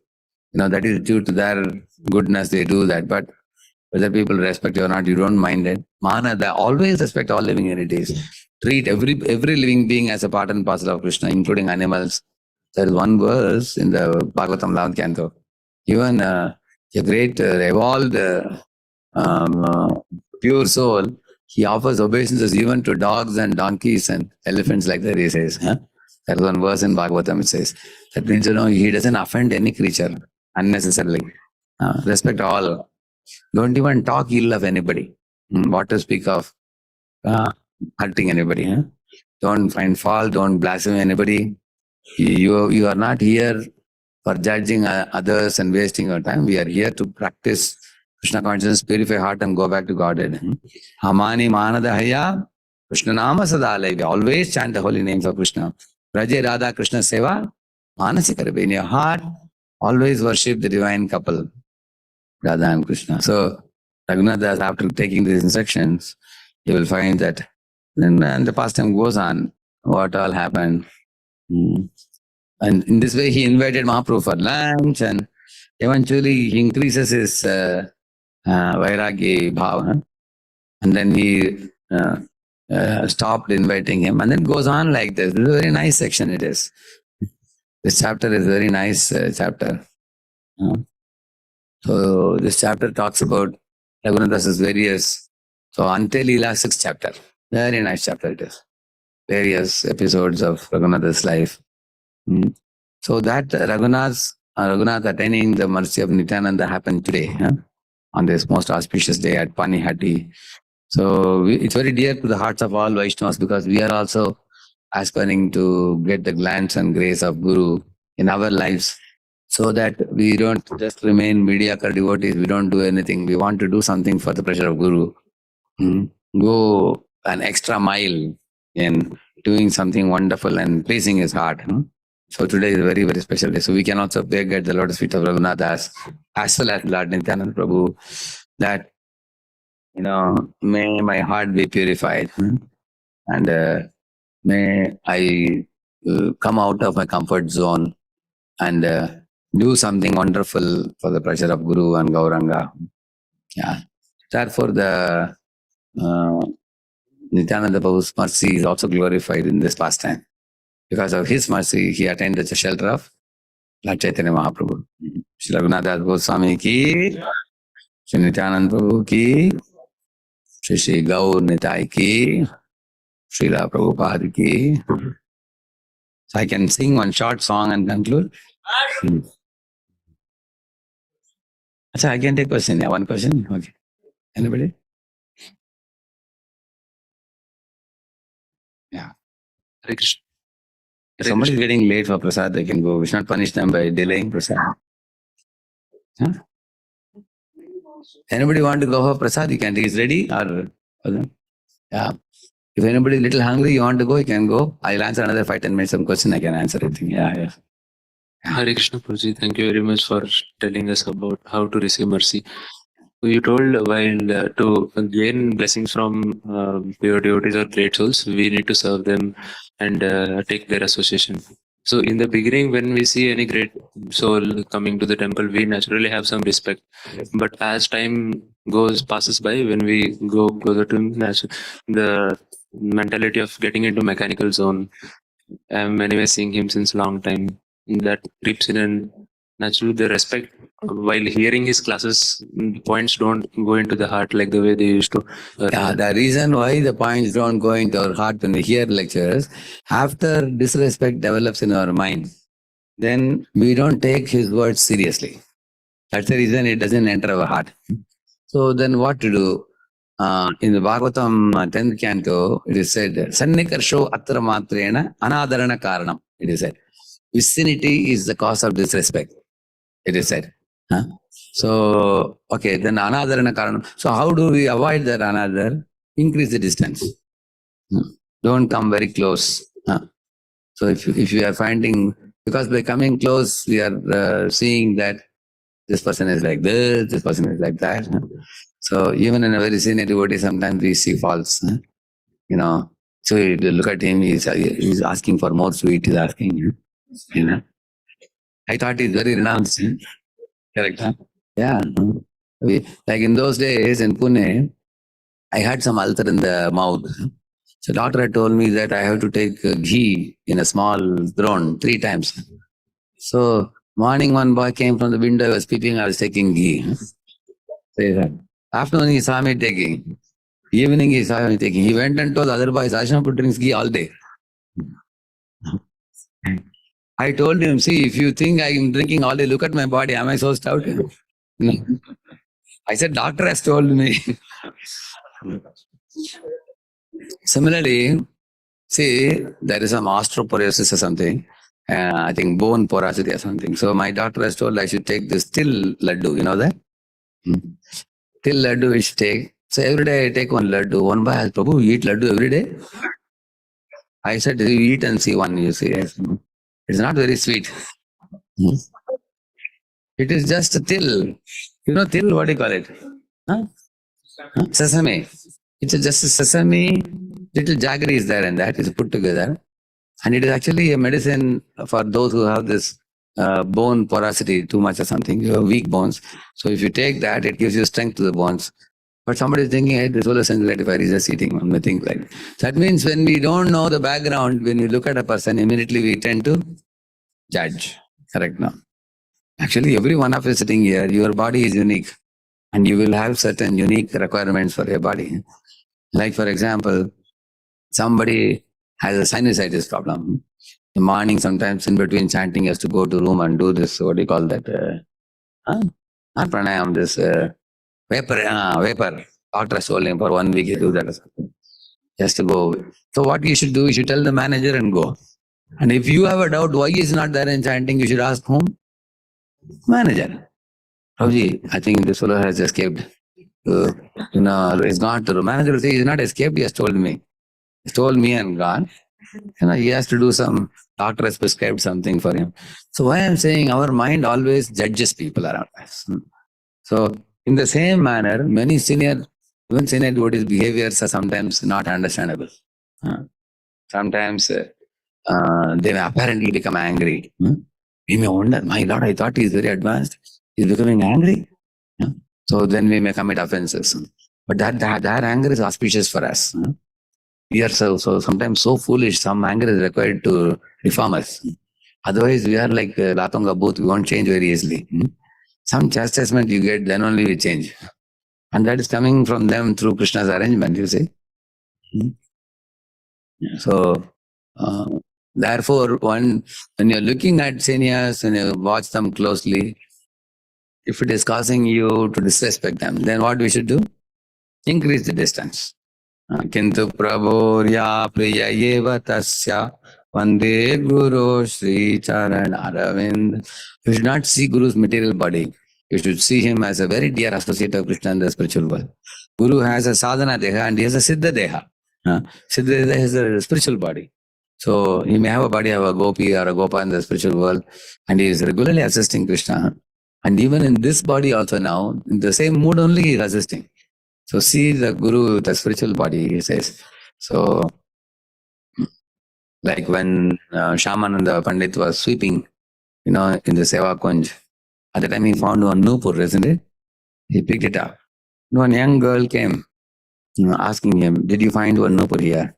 that is due to their goodness, they do that. But whether people respect you or not, you don't mind it. Manada, always respect all living entities. Treat every living being as a part and parcel of Krishna, including animals. There is one verse in the Bhagavatam 11th canto. Even a great evolved pure soul, he offers obeisances even to dogs and donkeys and elephants, like that he says. Huh? There is one verse in Bhagavatam, it says. That means, he doesn't offend any creature unnecessarily. Respect all. Don't even talk ill of anybody. What to speak of hurting anybody. Huh? Don't find fault, don't blaspheme anybody. You are not here for judging others and wasting your time. We are here to practice Krishna consciousness, purify heart and go back to Godhead. Hamani manadahaya Krishna nama sadalai. We always chant the holy names of Krishna. Raja Radha Krishna Seva Manasikarabe. In your heart, always worship the divine couple, Radha and Krishna. So Raghunath Das, after taking these instructions, you will find that then the pastime goes on. What all happened? And in this way, he invited Mahaprabhu for lunch, and eventually he increases his vairagi bhava. And then he stopped inviting him, and then goes on like this. This is a very nice section it is. This chapter is a very nice chapter. So this chapter talks about Raghunath Das's various, so Ante Leela 6th chapter. Very nice chapter it is. Various episodes of Raghunath Das' life. So that Raghunath attaining the mercy of Nityananda happened today, on this most auspicious day at Panihati. So it's very dear to the hearts of all Vaishnavas, because we are also aspiring to get the glance and grace of Guru in our lives, so that we don't just remain mediocre devotees. We don't do anything. We want to do something for the pleasure of Guru. Go an extra mile in doing something wonderful and pleasing his heart. So today is a very, very special day. So we can also beg at the lotus feet of Raghunath Das, as well as Lord Nityananda Prabhu, that, may my heart be purified, and may I come out of my comfort zone and do something wonderful for the pleasure of Guru and Gauranga. Yeah. Therefore, the Nityananda Prabhu's mercy is also glorified in this pastime. Because of his mercy, he attained the shelter of Lord Chaitanya Mahaprabhu. Shri Raghunath Das Goswami ki, Shri Nityananda Prabhu ki, Shri Gaur Nitai ki, Srila Prabhupada ki. So I can sing one short song and conclude. So I can take question. Yeah, one question. Okay. Anybody? Yeah. If somebody is getting late for prasad, they can go. We should not punish them by delaying prasad. Huh? Anybody want to go for prasad, you can. Is ready or yeah. If anybody is little hungry, you want to go, you can go. I'll answer another 5-10 minutes some question. I can answer everything. Yeah. Hare Krishna Prabhuji, thank you very much for telling us about how to receive mercy. You told while to gain blessings from pure devotees or great souls, we need to serve them and take their association. So in the beginning, when we see any great soul coming to the temple, we naturally have some respect. But as time passes by, when we go to the mentality of getting into mechanical zone, I'm anyway seeing him since long time. That creeps in, and naturally the respect while hearing his classes, points don't go into the heart like the way they used to. Yeah, the reason why the points don't go into our heart when we hear lectures, after disrespect develops in our mind, then we don't take his words seriously. That's the reason it doesn't enter our heart. So then what to do? In the Bhagavatam 10th canto, it is said, Sannikarsho atra matrena anadarana karanam. It is said. Vicinity is the cause of disrespect. It is said. So, okay, then anadarana karanam. So how do we avoid that another? Increase the distance. Don't come very close. So if you are finding, because by coming close, we are seeing that this person is like this person is like that. So even in a very senior devotee, sometimes we see faults. You know, so you look at him, he's asking for more sweet, he's asking, you know. I thought he's very renounced. Correct, huh? Yeah. Like in those days in Pune, I had some ulcer in the mouth. So doctor had told me that I have to take ghee in a small drone 3 times. So morning one boy came from the window, I was peeping, I was taking ghee. Say that. Afternoon he saw me taking. Evening he saw me taking. He went and told other boys, Ashram drinks ghee all day. I told him, see, if you think I am drinking all day, look at my body. Am I so stout? No. I said, doctor has told me. Similarly, see, there is some osteoporosis or something. I think bone porosity or something. So my doctor has told I should take this till laddu. You know that? Till laddu we should take. So every day I take one laddu. One by asked, Prabhu, you eat laddu every day? I said, you eat and see one, you see. It's not very sweet. It is just a till. You know till, what do you call it? Huh? Sesame. It's just a sesame, little jaggery is there and that is put together. And it is actually a medicine for those who have this bone porosity too much or something, you have weak bones. So if you take that, it gives you strength to the bones. But somebody is thinking, hey, this whole is gratified, he's just eating one thing like that. So that means when we don't know the background, when we look at a person, immediately we tend to judge. Correct now. Actually, every one of us sitting here, your body is unique. And you will have certain unique requirements for your body. Like for example, somebody has a sinusitis problem. In the morning, sometimes in between chanting, he has to go to room and do this, what do you call that? Not pranayam, this vapor. Doctor has told him for 1 week, he do that or something. Just to go. So what you should do, you should tell the manager and go. And if you have a doubt why he is not there in chanting, you should ask whom? Manager. Prabhuji, I think this fellow has escaped. It's not the manager will say he's not escaped, he has told me. He's told me and gone. He has to do some, doctor has prescribed something for him. So why I'm saying our mind always judges people around us. So in the same manner, many even senior devotees' behaviors are sometimes not understandable. Sometimes they may apparently become angry. We may wonder, my Lord, I thought he's very advanced. He's becoming angry. So then we may commit offenses. But that anger is auspicious for us. We are so sometimes so foolish, some anger is required to reform us. Otherwise, we are like Latonga Booth, we won't change very easily. Some chastisement you get, then only we change. And that is coming from them through Krishna's arrangement, you see. So, therefore, when you're looking at seniors and you watch them closely, if it is causing you to disrespect them, then what we should do? Increase the distance. Kintu prabhurya priya eva tasya vande guru Sri Charan Aravind. You should not see Guru's material body. You should see him as a very dear associate of Krishna in the spiritual world. Guru has a sadhana deha and he has a siddha deha. Siddha deha is a spiritual body. So he may have a body of a gopi or a gopa in the spiritual world and he is regularly assisting Krishna. And even in this body also now, in the same mood only he is assisting. So see the Guru, the spiritual body, he says. So like when Shyamananda Pandit was sweeping, in the Seva Kunj, at the time he found one Nupur, isn't it? He picked it up. One young girl came, asking him, did you find one Nupur here?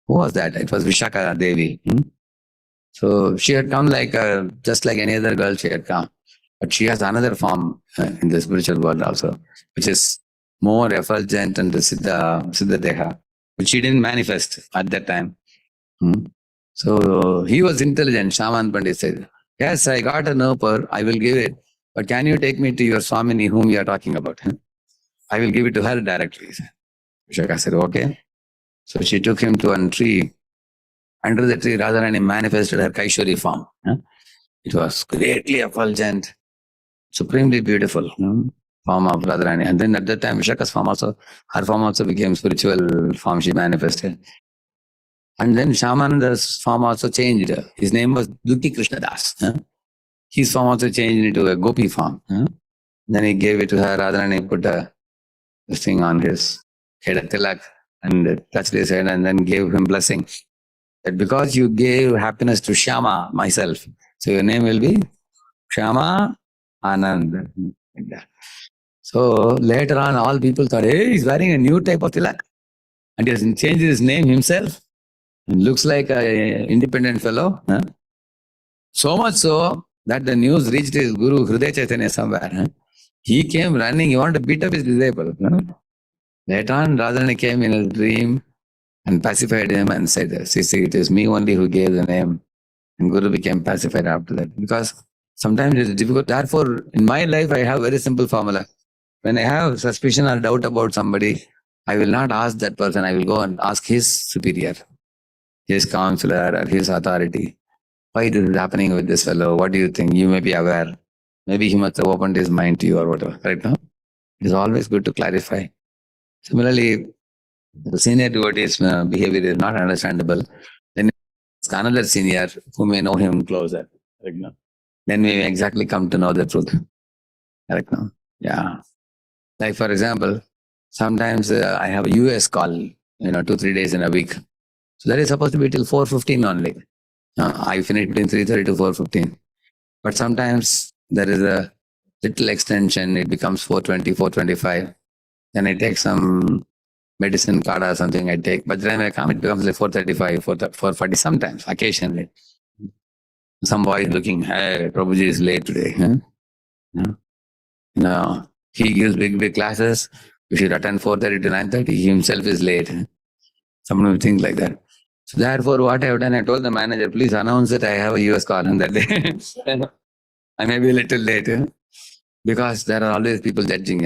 Who was that? It was Vishaka Devi. So she had come like, just like any other girl she had come. But she has another form in the spiritual world also, which is more effulgent and the Siddha Deha, which she didn't manifest at that time. So he was intelligent. Shaman Pandit said, yes, I got a Nupur, I will give it. But can you take me to your Swamini whom you are talking about? I will give it to her directly. Vishaka said, okay. So she took him to a tree. Under the tree, Radharani manifested her Kaishwari form. It was greatly effulgent, supremely beautiful form of Radharani. And then at that time, Vishaka's form also, her form also became spiritual form she manifested. And then Shyamananda's form also changed. His name was Dukti Krishna Das. His form also changed into a gopi form. Then he gave it to her, Radharani put this thing on his head, a tilak, and touched his head and then gave him blessing. That because you gave happiness to Shyama, myself, so your name will be Shyama Anand. Like that. So later on, all people thought, hey, he's wearing a new type of tilak. And he has changed his name himself. He looks like an independent fellow. So much so that the news reached his guru, Hridaya Chaitanya, somewhere. He came running, he wanted to beat up his disciple. Later on, Radharani came in a dream and pacified him and said, see, it is me only who gave the name. And Guru became pacified after that. Because sometimes it's difficult. Therefore, in my life, I have a very simple formula. When I have suspicion or doubt about somebody, I will not ask that person. I will go and ask his superior, his counselor, or his authority. Why this is happening with this fellow? What do you think? You may be aware. Maybe he must have opened his mind to you or whatever. Right now, it is always good to clarify. Similarly, the senior devotee's behavior is not understandable. Then it's another senior who may know him closer. Right now, then we exactly come to know the truth. Right now, yeah. Like for example, sometimes I have a US call, 2-3 days in a week. So that is supposed to be till 4:15 only. I finish between 3:30 to 4:15. But sometimes there is a little extension. It becomes 4:20, 4:25. Then I take some medicine card or something I take. But then I come, it becomes like 4:35, 4:40 sometimes, occasionally. Some boy is looking, hey, Prabhuji is late today. No, he gives big classes. You should attend 4:30 to 9:30. He himself is late. Someone will think like that. So therefore, what I have done, I told the manager, please announce that I have a US call on that day. I may be a little late because there are always people judging.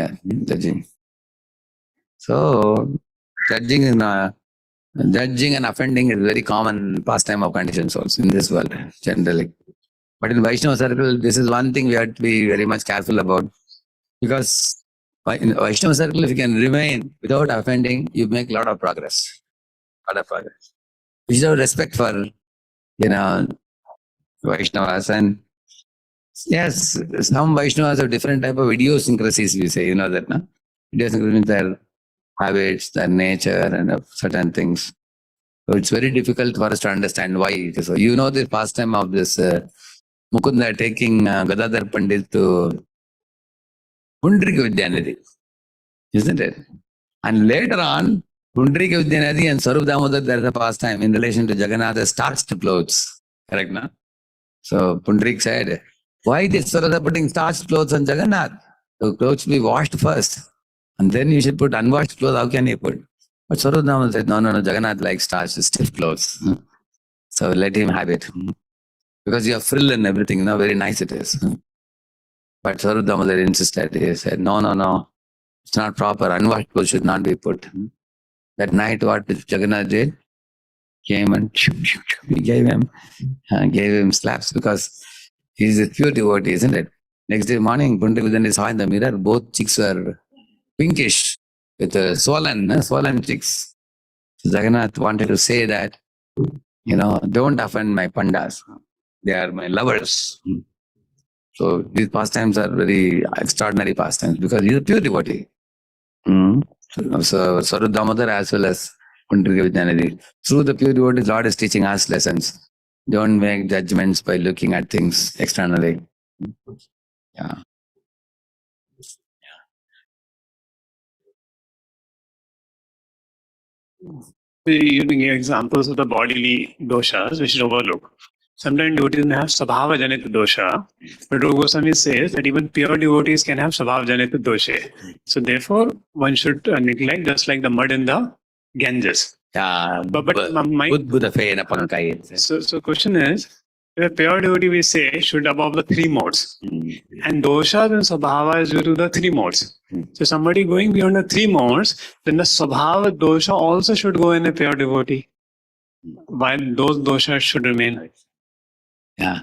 So judging and offending is very common pastime of conditioned souls in this world generally. But in Vaishnava circle, this is one thing we have to be very much careful about, because in Vaishnava circle, if you can remain without offending, you make a lot of progress. We should have respect for Vaishnavas, and yes, some Vaishnavas have different type of idiosyncrasies. We say, that, no? Idiosyncrasies means their habits, their nature, and certain things. So it's very difficult for us to understand why. So the pastime of this Mukunda taking Gadadhar Pandit to Pundrika Vidyanidhi, isn't it? And later on, Pundrika Vidyanidhi and Sarup Damodar, there is a pastime in relation to Jagannath, starched clothes. Correct, no? So Pundrik said, why this Sarada putting starched clothes on Jagannath? The clothes should be washed first. And then you should put unwashed clothes. How can you put? But Sarup Damodar said, no, Jagannath likes starched, stiff clothes. So let him have it. Because you have frill and everything, very nice it is. But Sarup Damodar insisted. He said, no, it's not proper. Unwashed clothes should not be put. That night, what Jagannath did? Came and he gave him slaps, because he's a pure devotee, isn't it? Next day morning, Pundrika saw in the mirror, both cheeks were pinkish with swollen cheeks. So Jagannath wanted to say that, don't offend my pandas. They are my lovers. So these pastimes are very extraordinary pastimes, because he's a pure devotee. So Sarup Damodar as well as Pundrika Vidyanidhi. Through the pure devotees, Lord is teaching us lessons. Don't make judgments by looking at things externally. Yeah. You give examples of the bodily doshas which is overlooked. Sometimes devotees may have Svabhava Janita dosha, but Raghunath Goswami says that even pure devotees can have Svabhava Janita dosha. So therefore, one should neglect, just like the mud in the Ganges. Yeah. So question is, if a pure devotee, we say, should above the three modes. And dosha and Svabhava is due to the three modes. So somebody going beyond the three modes, then the Svabhava dosha also should go in a pure devotee, while those doshas should remain. Yeah.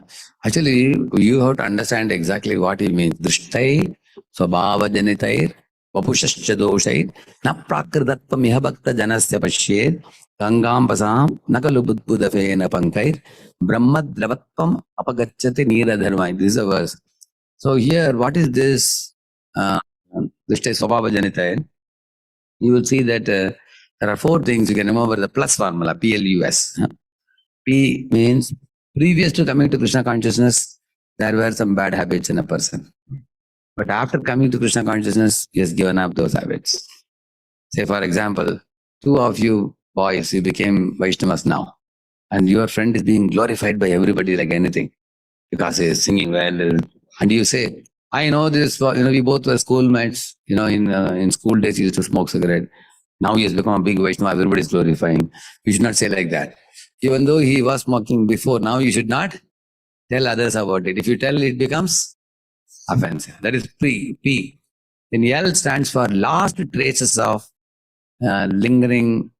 Actually, you have to understand exactly what he means. Drishtai, Svabhava Janitair, vapushascha doshai na prakridatvam iha bhakta janasya pashyed gangam pasam nakalu budbudafena pankair brahmad dravatvam apagacchati nira dharma. This is a verse. So here, what is this? Drishtya swabhava janitaya. You will see that there are 4 things you can remember the plus formula, PLUS. P means previous to coming to Krishna consciousness, there were some bad habits in a person. But after coming to Krishna consciousness, he has given up those habits. Say, for example, 2 of you boys, you became Vaishnavas now, and your friend is being glorified by everybody like anything because he is singing well. And you say, I know this, we both were schoolmates, in school days, he used to smoke cigarette. Now he has become a big Vaishnava, everybody is glorifying. You should not say like that. Even though he was smoking before, now you should not tell others about it. If you tell, it becomes offensive. That is P. Then L stands for last traces of lingering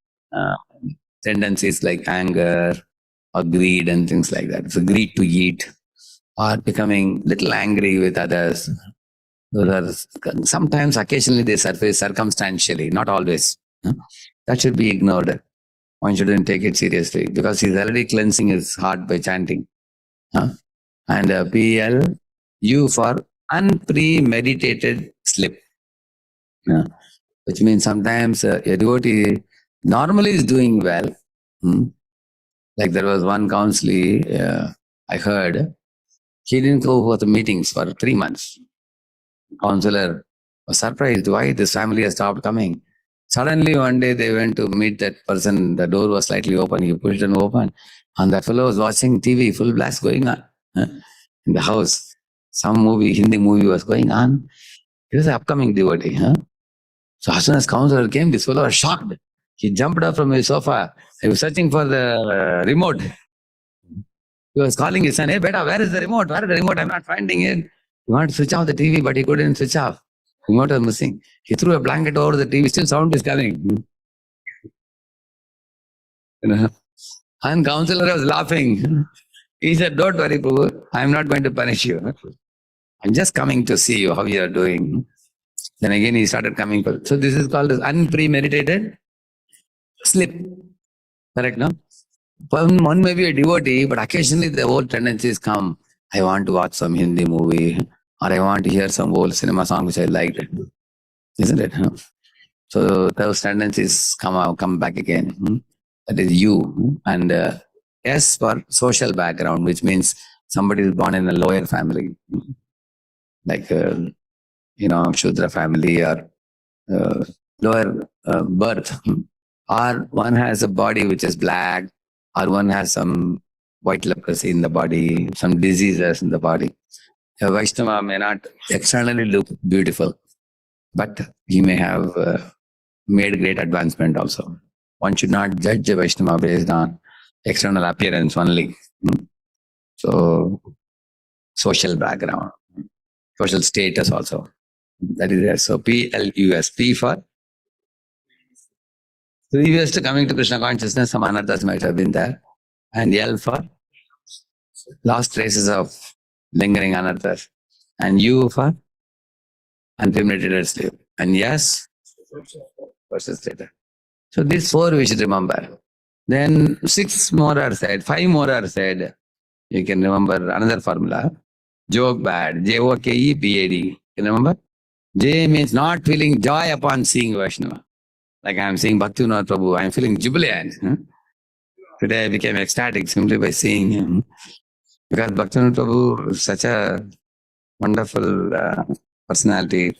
tendencies like anger or greed and things like that. So greed to eat or becoming little angry with others. Sometimes, occasionally they surface circumstantially, not always. That should be ignored. One shouldn't take it seriously because he's already cleansing his heart by chanting. And PL, U for unpremeditated slip. Which means sometimes a devotee normally is doing well. Like there was one counselee, I heard, he didn't go for the meetings for 3 months. Counselor was surprised why this family has stopped coming. Suddenly one day they went to meet that person, the door was slightly open, he pushed it open, and that fellow was watching TV, full blast going on in the house. Some Hindi movie was going on. He was an upcoming devotee. So as soon as counselor came, this fellow was shocked. He jumped up from his sofa. He was searching for the remote. He was calling his son, hey beta, where is the remote? Where is the remote? I'm not finding it. He wanted to switch off the TV, but he couldn't switch off. The remote was missing. He threw a blanket over the TV, still sound is coming. And counselor was laughing. He said, don't worry, Prabhu, I'm not going to punish you. I'm just coming to see you, how you are doing. Then again he started coming. So this is called as unpremeditated slip. Correct, no? One may be a devotee, but occasionally the old tendencies come. I want to watch some Hindi movie, or I want to hear some old cinema song which I liked. Isn't it? So those tendencies come back again. That is you. And S for social background, which means somebody is born in a lower family, like Shudra family or lower birth, or one has a body which is black, or one has some white leprosy in the body, some diseases in the body. A Vaishnava may not externally look beautiful, but he may have made great advancement also. One should not judge a Vaishnava based on external appearance only. So, social background, social status also. That is there. So, PLUS, P for previous to coming to Krishna consciousness, some anarthas might have been there. And L for last traces of lingering anarthas. And U for unpremeditated sleep. And yes, versus later. So these 4 we should remember. Then 6 more are said, 5 more are said. You can remember another formula. Joke bad, J-O-K-E-B-A-D. You remember? J means not feeling joy upon seeing Vaishnava. Like I am seeing Bhaktivinoda Prabhu, I am feeling jubilant. Today I became ecstatic simply by seeing him. Because Bhaktivinoda Prabhu is such a wonderful personality.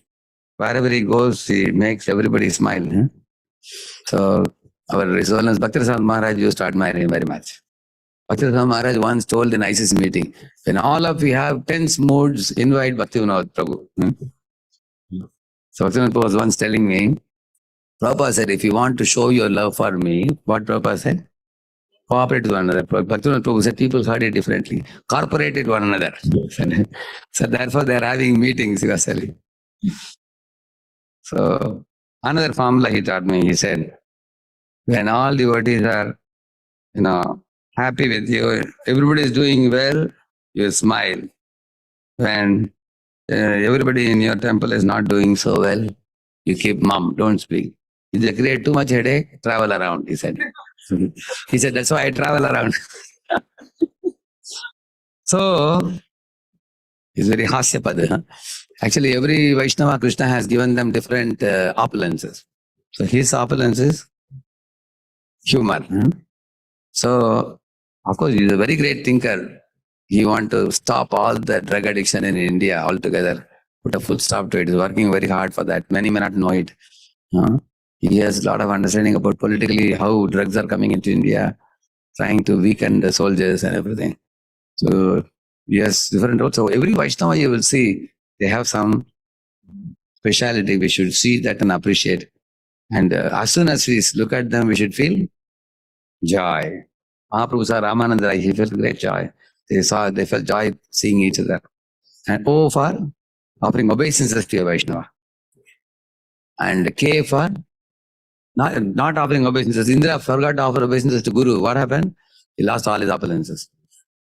Wherever he goes, he makes everybody smile. So our Resonance Bhaktivinoda Maharaj used to admire him very much. Bhaktivinoda Maharaj once told in ISIS meeting, when all of you have tense moods, invite Bhaktivinoda Prabhu. So Bhaktivinoda Prabhu was once telling me, Prabhupada said, if you want to show your love for me, what Prabhupada said? Cooperate with one another. Bhaktivinoda Prabhu said, people heard it differently. Cooperate with one another. So therefore they are having meetings, he was telling. So another formula he taught me, he said, when all devotees are, happy with you, everybody is doing well, you smile. When everybody in your temple is not doing so well, You keep mum, don't speak. If they create too much headache, travel around, he said. He said, that's why I travel around. So, it's very hasyapada. Huh? Actually, every Vaishnava, Krishna has given them different opulences. So, his opulence is humor. Hmm? So, of course, he's a very great thinker. He wants to stop all the drug addiction in India altogether, put a full stop to it. He's working very hard for that. Many may not know it. Huh? He has a lot of understanding about politically how drugs are coming into India, trying to weaken the soldiers and everything. So, yes, different roles. So, every Vaishnava you will see, they have some speciality. We should see that and appreciate. And as soon as we look at them, we should feel joy. Mahaprabhu saw Ramananda Rai, he felt great joy. They felt joy seeing each other. And O for offering obeisances to a Vaishnava. And K for not offering obeisances. Indra forgot to offer obeisances to Guru. What happened? He lost all his opulences.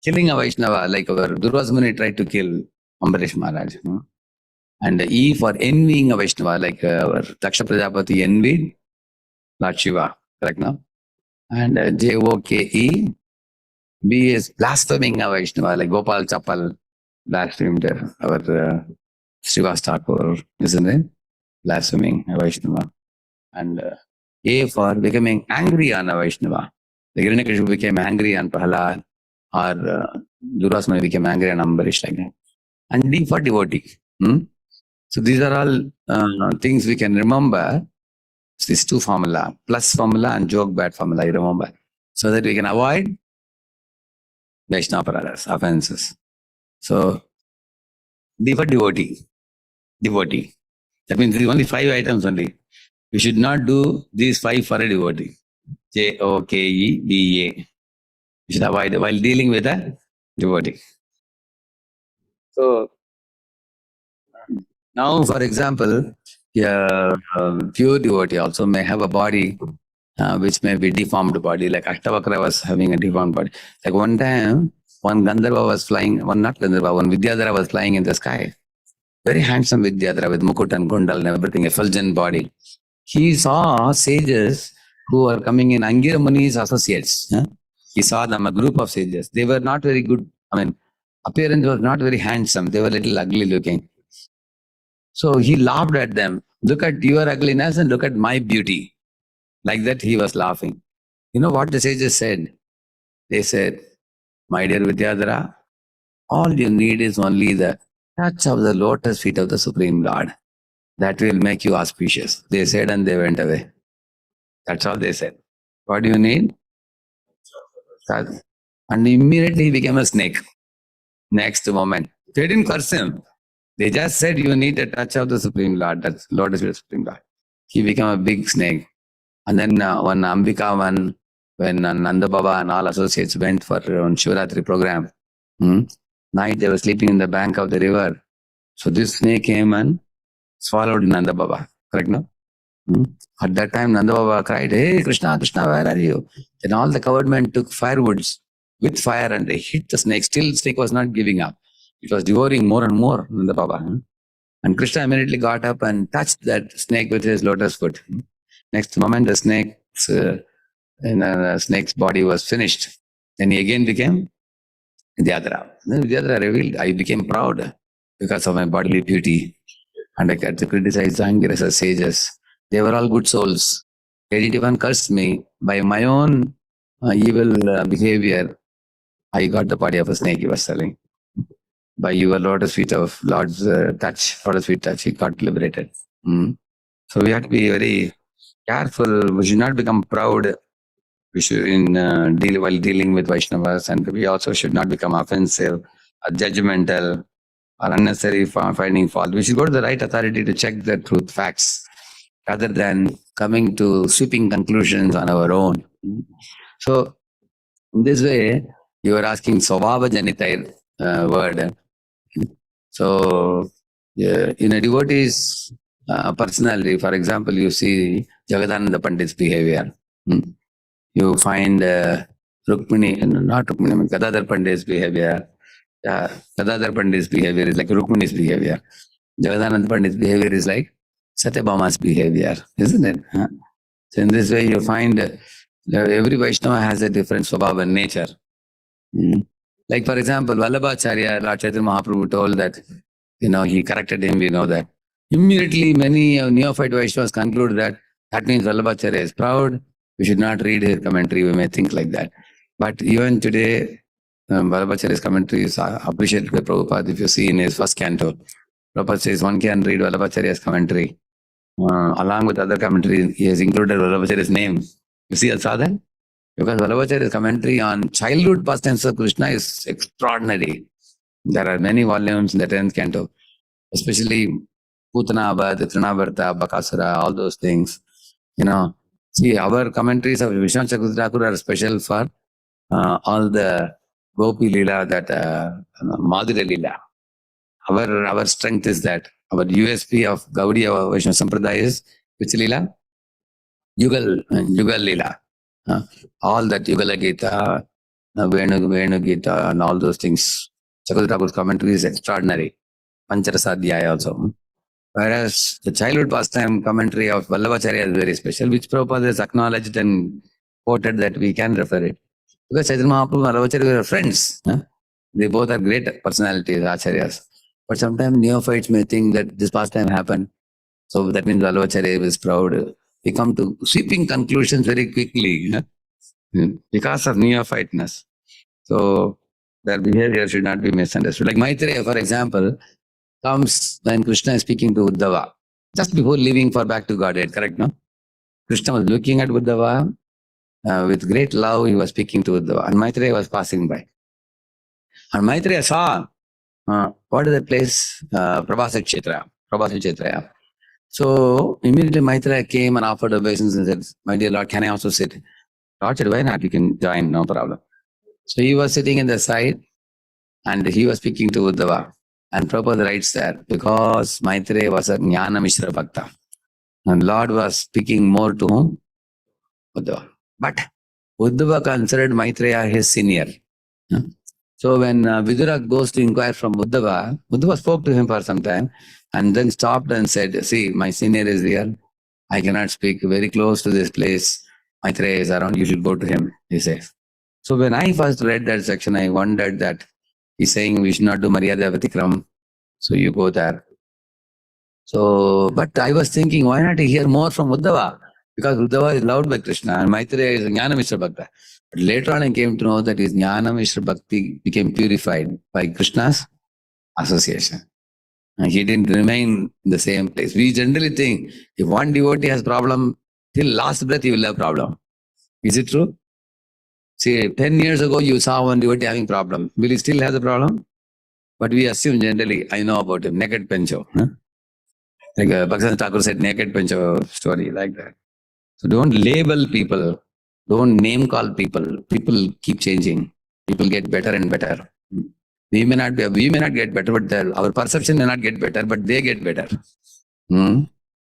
Killing a Vaishnava, like our Durvasa Muni tried to kill Ambarish Maharaj. And E for envying a Vaishnava, like our Daksha Prajapati envied Lord Shiva. Correct now? And Joke. B is blaspheming a Vaishnava, like Gopal Chapal blasphemed our Srivas Thakur, isn't it? Blaspheming a Vaishnava. And A for becoming angry on a Vaishnava. The Hiranyakashipu became angry on Prahlad, or Durvasa Muni became angry on Ambarish, like that. And D for devotee. So these are all things we can remember. These two formula, plus formula and joke bad formula, you remember. So that we can avoid Vaishnava paradas, offenses. So, D for devotee. Devotee. That means there is only 5 items only. We should not do these 5 for a devotee. Jokeba. We should avoid while dealing with a devotee. So, now for example, pure devotee also may have a body which may be deformed body, like Ashtavakra was having a deformed body. Like one time, one Gandharva was flying, one Vidyadhara was flying in the sky. Very handsome Vidyadhara with Mukut and Kundal and everything, effulgent body. He saw sages who were coming in, Angira Muni's associates. He saw them, a group of sages. They were not very good, appearance was not very handsome. They were a little ugly looking. So he laughed at them. Look at your ugliness and look at my beauty. Like that he was laughing. You know what the sages said? They said, my dear Vidyadhara, all you need is only the touch of the lotus feet of the Supreme Lord. That will make you auspicious. They said and they went away. That's all they said. What do you need? And immediately he became a snake. Next moment. They didn't curse him. They just said you need a touch of the Supreme Lord. That's lotus feet of the Supreme Lord. He became a big snake. And then one Ambika one, when Nanda Baba and all associates went for one Shivaratri program, night they were sleeping in the bank of the river. So this snake came and swallowed Nanda Baba. Correct, no? At that time, Nanda Baba cried, hey, Krishna, Krishna, where are you? Then all the covered men took firewoods with fire and they hit the snake. Still, the snake was not giving up. It was devouring more and more Nanda Baba. And Krishna immediately got up and touched that snake with his lotus foot. Next moment, the snake's body was finished. Then he again became Vidyadhara. Then Vidyadhara revealed, I became proud because of my bodily beauty. And I got to criticize Angiras sages. They were all good souls. They didn't even curse me. By my own evil behavior, I got the body of a snake, he was telling. By your lotus feet of Lord's lotus feet touch, he got liberated. So we have to be very careful. We should not become proud. We should while dealing with Vaishnavas, and we also should not become offensive, or judgmental, or unnecessary finding fault. We should go to the right authority to check the truth, facts, rather than coming to sweeping conclusions on our own. So, in this way, you are asking Svabhava Janitai word. So, in a devotee's personality, for example, you see Jagadananda Pandit's behavior. You find Gadadhar Pandit's behavior. Gadadhar Pandit's behavior is like Rukmini's behavior. Jagadananda Pandit's behavior is like Satyabhama's behavior, isn't it? Huh? So in this way, you find every Vaishnava has a different swabhava nature. Like for example, Vallabhacharya, Lord Chaitanya Mahaprabhu told that, he corrected him, we know that. Immediately, many neophyte Vaishnavas conclude that means Vallabhacharya is proud, we should not read his commentary, we may think like that. But even today, Vallabhacharya's commentary is appreciated by Prabhupada. If you see in his first canto, Prabhupada says one can read Vallabhacharya's commentary. Along with other commentaries, he has included Vallabhacharya's name. You see that, saw that? Because Vallabhacharya's commentary on childhood pastimes of Krishna is extraordinary. There are many volumes in the 10th canto, especially Putanabad, Trinavarta, Bakasura, all those things. See, our commentaries of Vishnu Chakravarti Thakur are special for all the Gopi Leela, that Madhurya Leela. Our strength is that. Our USP of Gaudiya Vaishnava Sampradaya is which Leela? Yugal Leela. All that Yugala Gita, Venu Gita, and all those things. Chakravarti Thakur's commentary is extraordinary. Pancharasadhyaya also. Whereas the childhood pastime commentary of Vallabhacharya is very special, which Prabhupada has acknowledged and quoted that we can refer it. Because Chaitanya Mahaprabhu and Vallabhacharya were friends. They both are great personalities, acharyas. But sometimes neophytes may think that this pastime happened, so that means Vallabhacharya is proud. They come to sweeping conclusions very quickly because of neophyteness. So their behavior should not be misunderstood. Like Maitreya, for example, comes when Krishna is speaking to Uddhava, just before leaving for back to Godhead, correct, no? Krishna was looking at Uddhava with great love, he was speaking to Uddhava, and Maitreya was passing by. And Maitreya saw, what is that place? Prabhasa Kshetra. So immediately Maitreya came and offered obeisance and said, my dear Lord, can I also sit? Lord said, why not? You can join, no problem. So he was sitting in the side and he was speaking to Uddhava. And Prabhupada writes there, because Maitreya was a Jnana Mishra Bhakta. And Lord was speaking more to whom? Uddhava. But Uddhava considered Maitreya his senior. So when Vidura goes to inquire from Uddhava, Uddhava spoke to him for some time and then stopped and said, see, my senior is here. I cannot speak very close to this place. Maitreya is around, you should go to him, he says. So when I first read that section, I wondered that he's saying we should not do Maryada Vatikram. So you go there. So, but I was thinking, why not hear more from Uddhava? Because Uddhava is loved by Krishna and Maitreya is Jnana Mishra Bhakta. But later on I came to know that his Jnana Mishra Bhakti became purified by Krishna's association. And he didn't remain in the same place. We generally think if one devotee has problem, till last breath he will have problem. Is it true? See, 10 years ago you saw one devotee having problem. Will he still have the problem? But we assume generally, I know about him, naked pencho. Like Bhaktivinoda Thakur said, naked pencho story, like that. So don't label people. Don't name call people. People keep changing. People get better and better. We may not get better, but our perception may not get better, but they get better.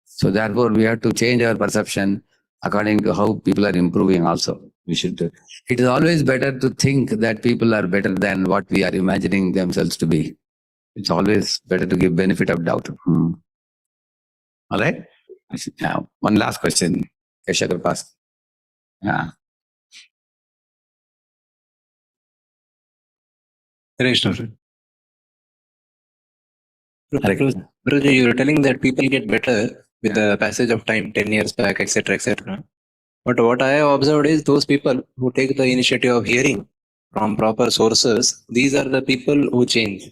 So therefore, we have to change our perception according to how people are improving also. It is always better to think that people are better than what we are imagining themselves to be. It's always better to give benefit of doubt. All right? Now, one last question. Kesha pass. Yeah. Guruji, you were telling that people get better with the passage of time, 10 years back, etc., etc. But what I have observed is those people who take the initiative of hearing from proper sources, these are the people who change.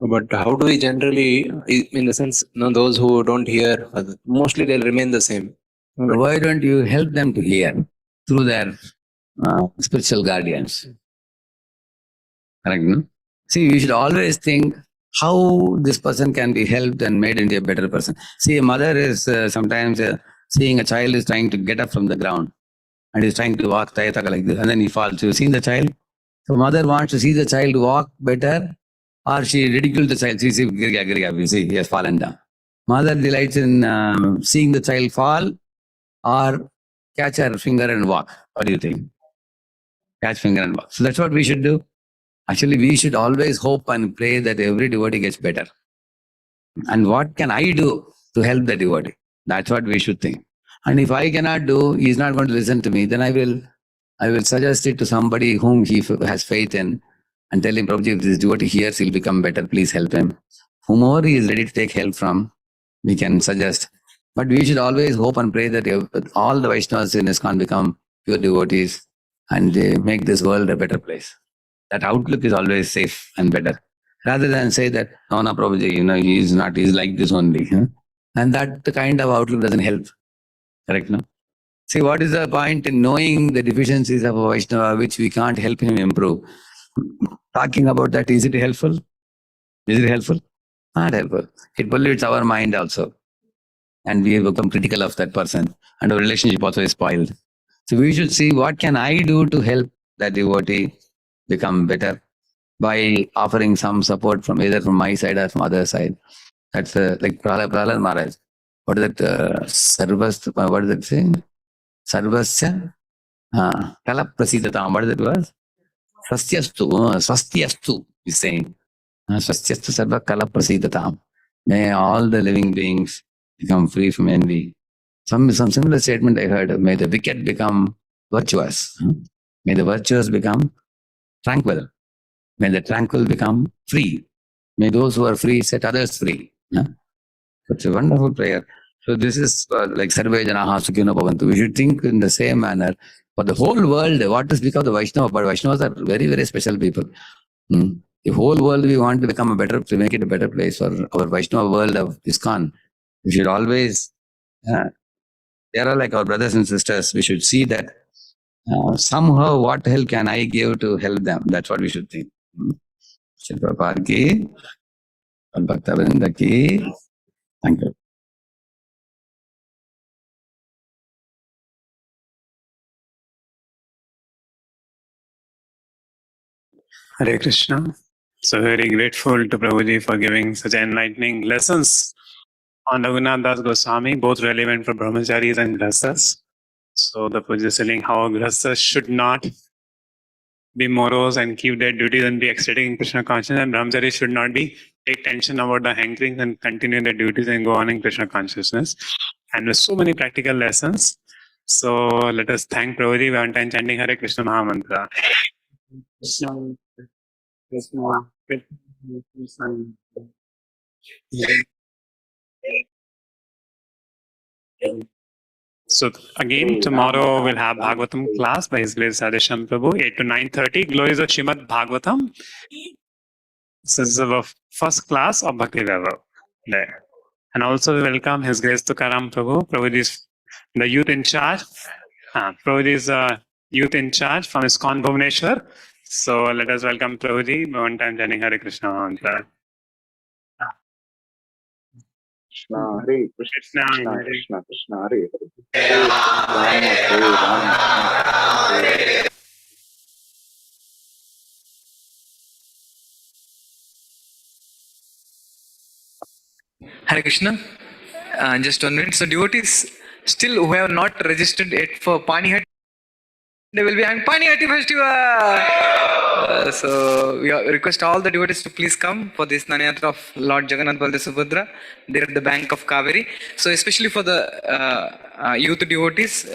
But how do we generally, in the sense, those who don't hear, mostly they'll remain the same. Why don't you help them to hear through their spiritual guardians? Correct, no? See, you should always think how this person can be helped and made into a better person. See, a mother is sometimes seeing a child is trying to get up from the ground and is trying to walk like this, and then he falls. You've seen the child? So mother wants to see the child walk better, or she ridicules the child. See, he has fallen down. Mother delights in seeing the child fall or catch her finger and walk. What do you think? Catch finger and walk. So that's what we should do. Actually, we should always hope and pray that every devotee gets better. And what can I do to help the devotee. That's what we should think. And if I cannot do, he is not going to listen to me, then I will suggest it to somebody whom he has faith in and tell him, Prabhuji, if this devotee hears, he'll become better. Please help him. Whomever he is ready to take help from, we can suggest. But we should always hope and pray that all the Vaishnavas in ISKCON become pure devotees and they make this world a better place. That outlook is always safe and better. Rather than say that, no, no, Prabhuji, he's not, he's like this only. And that kind of outlook doesn't help. Correct, no? See, what is the point in knowing the deficiencies of a Vaishnava which we can't help him improve? Talking about that, is it helpful? Is it helpful? Not helpful. It pollutes our mind also. And we become critical of that person. And our relationship also is spoiled. So we should see what can I do to help that devotee become better by offering some support from either from my side or from other side. That's like Prahlad Maharaj. What is that? What does it say? Sarvasya Kala Prasidatam. What is it was? Swastyastu is saying. Swastyastu Sarva Kala Prasidatam. May all the living beings become free from envy. Some similar statement I heard. May the wicked become virtuous. May the virtuous become tranquil. May the tranquil become free. May those who are free set others free. Such a wonderful prayer. So this is like Sarve Janaha Sukhino Bhavantu. We should think in the same manner. For the whole world, what to speak of the Vaishnava? But Vaishnavas are very, very special people. The whole world we want to become a better, to make it a better place for our Vaishnava world of ISKCON. We should always, they are like our brothers and sisters. We should see that somehow what help can I give to help them? That's what we should think. Shri Prabhupada ki, Bhakta Vrinda ki. Thank you. Hare Krishna. So very grateful to Prabhuji for giving such enlightening lessons on Raghunath Das Goswami, both relevant for brahmacharis and grihasthas. So the Prabhuji is telling how grihasthas should not be morose and keep their duties and be ecstatic in Krishna consciousness, and brahmacharis should not be take tension about the hankerings and continue their duties and go on in Krishna consciousness. And with so many practical lessons. So let us thank Prabhuji one time chanting Hare Krishna Mahamantra. Krishna, Krishna, Krishna. So again, tomorrow we'll have Bhagavatam class by His Grace Radheshyam Prabhu, 8 to 9:30. Glories of Srimad Bhagavatam. This is our first class of Bhakti Vaibhav there. And also we welcome His Grace Tukaram Prabhu. Prabhuji is the youth in charge. Prabhuji is youth in charge from ISKCON Bhubaneswar. So let us welcome Prabhuji one time chanting Hare Krishna Mantra. Krishna Hare Krishna Krishna, Krishna Krishna Hare Hare Hare Rama Hare Hare Krishna. Just 1 minute. So devotees still who have not registered yet for Panihati, they will be having Panihati festival. So we request all the devotees to please come for this Nanayatra of Lord Jagannath Baldev Subhadra there at the bank of Kaveri. So especially for the youth devotees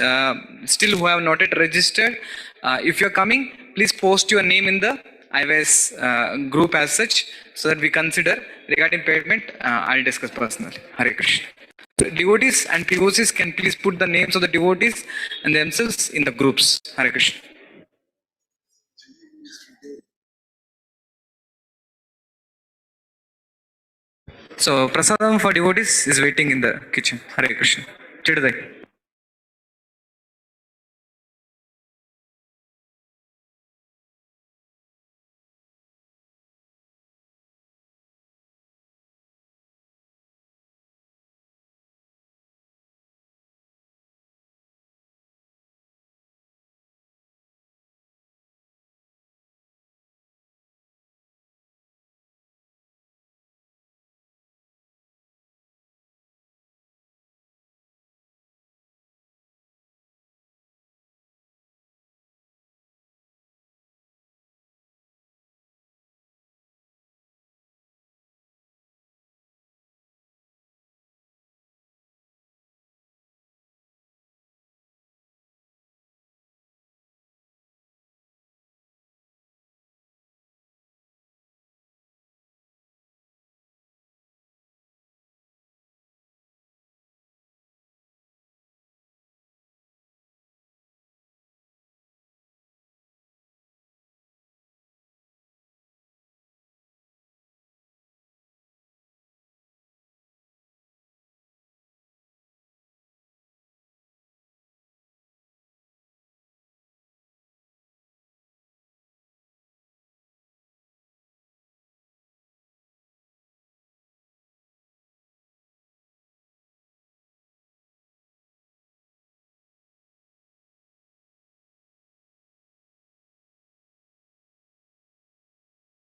still who have not yet registered, if you are coming, please post your name in the IVS group as such, so that we consider regarding payment. I'll discuss personally. Hare Krishna. Devotees and POCs can please put the names of the devotees and themselves in the groups. Hare Krishna. So prasadam for devotees is waiting in the kitchen. Hare Krishna. Chidadai.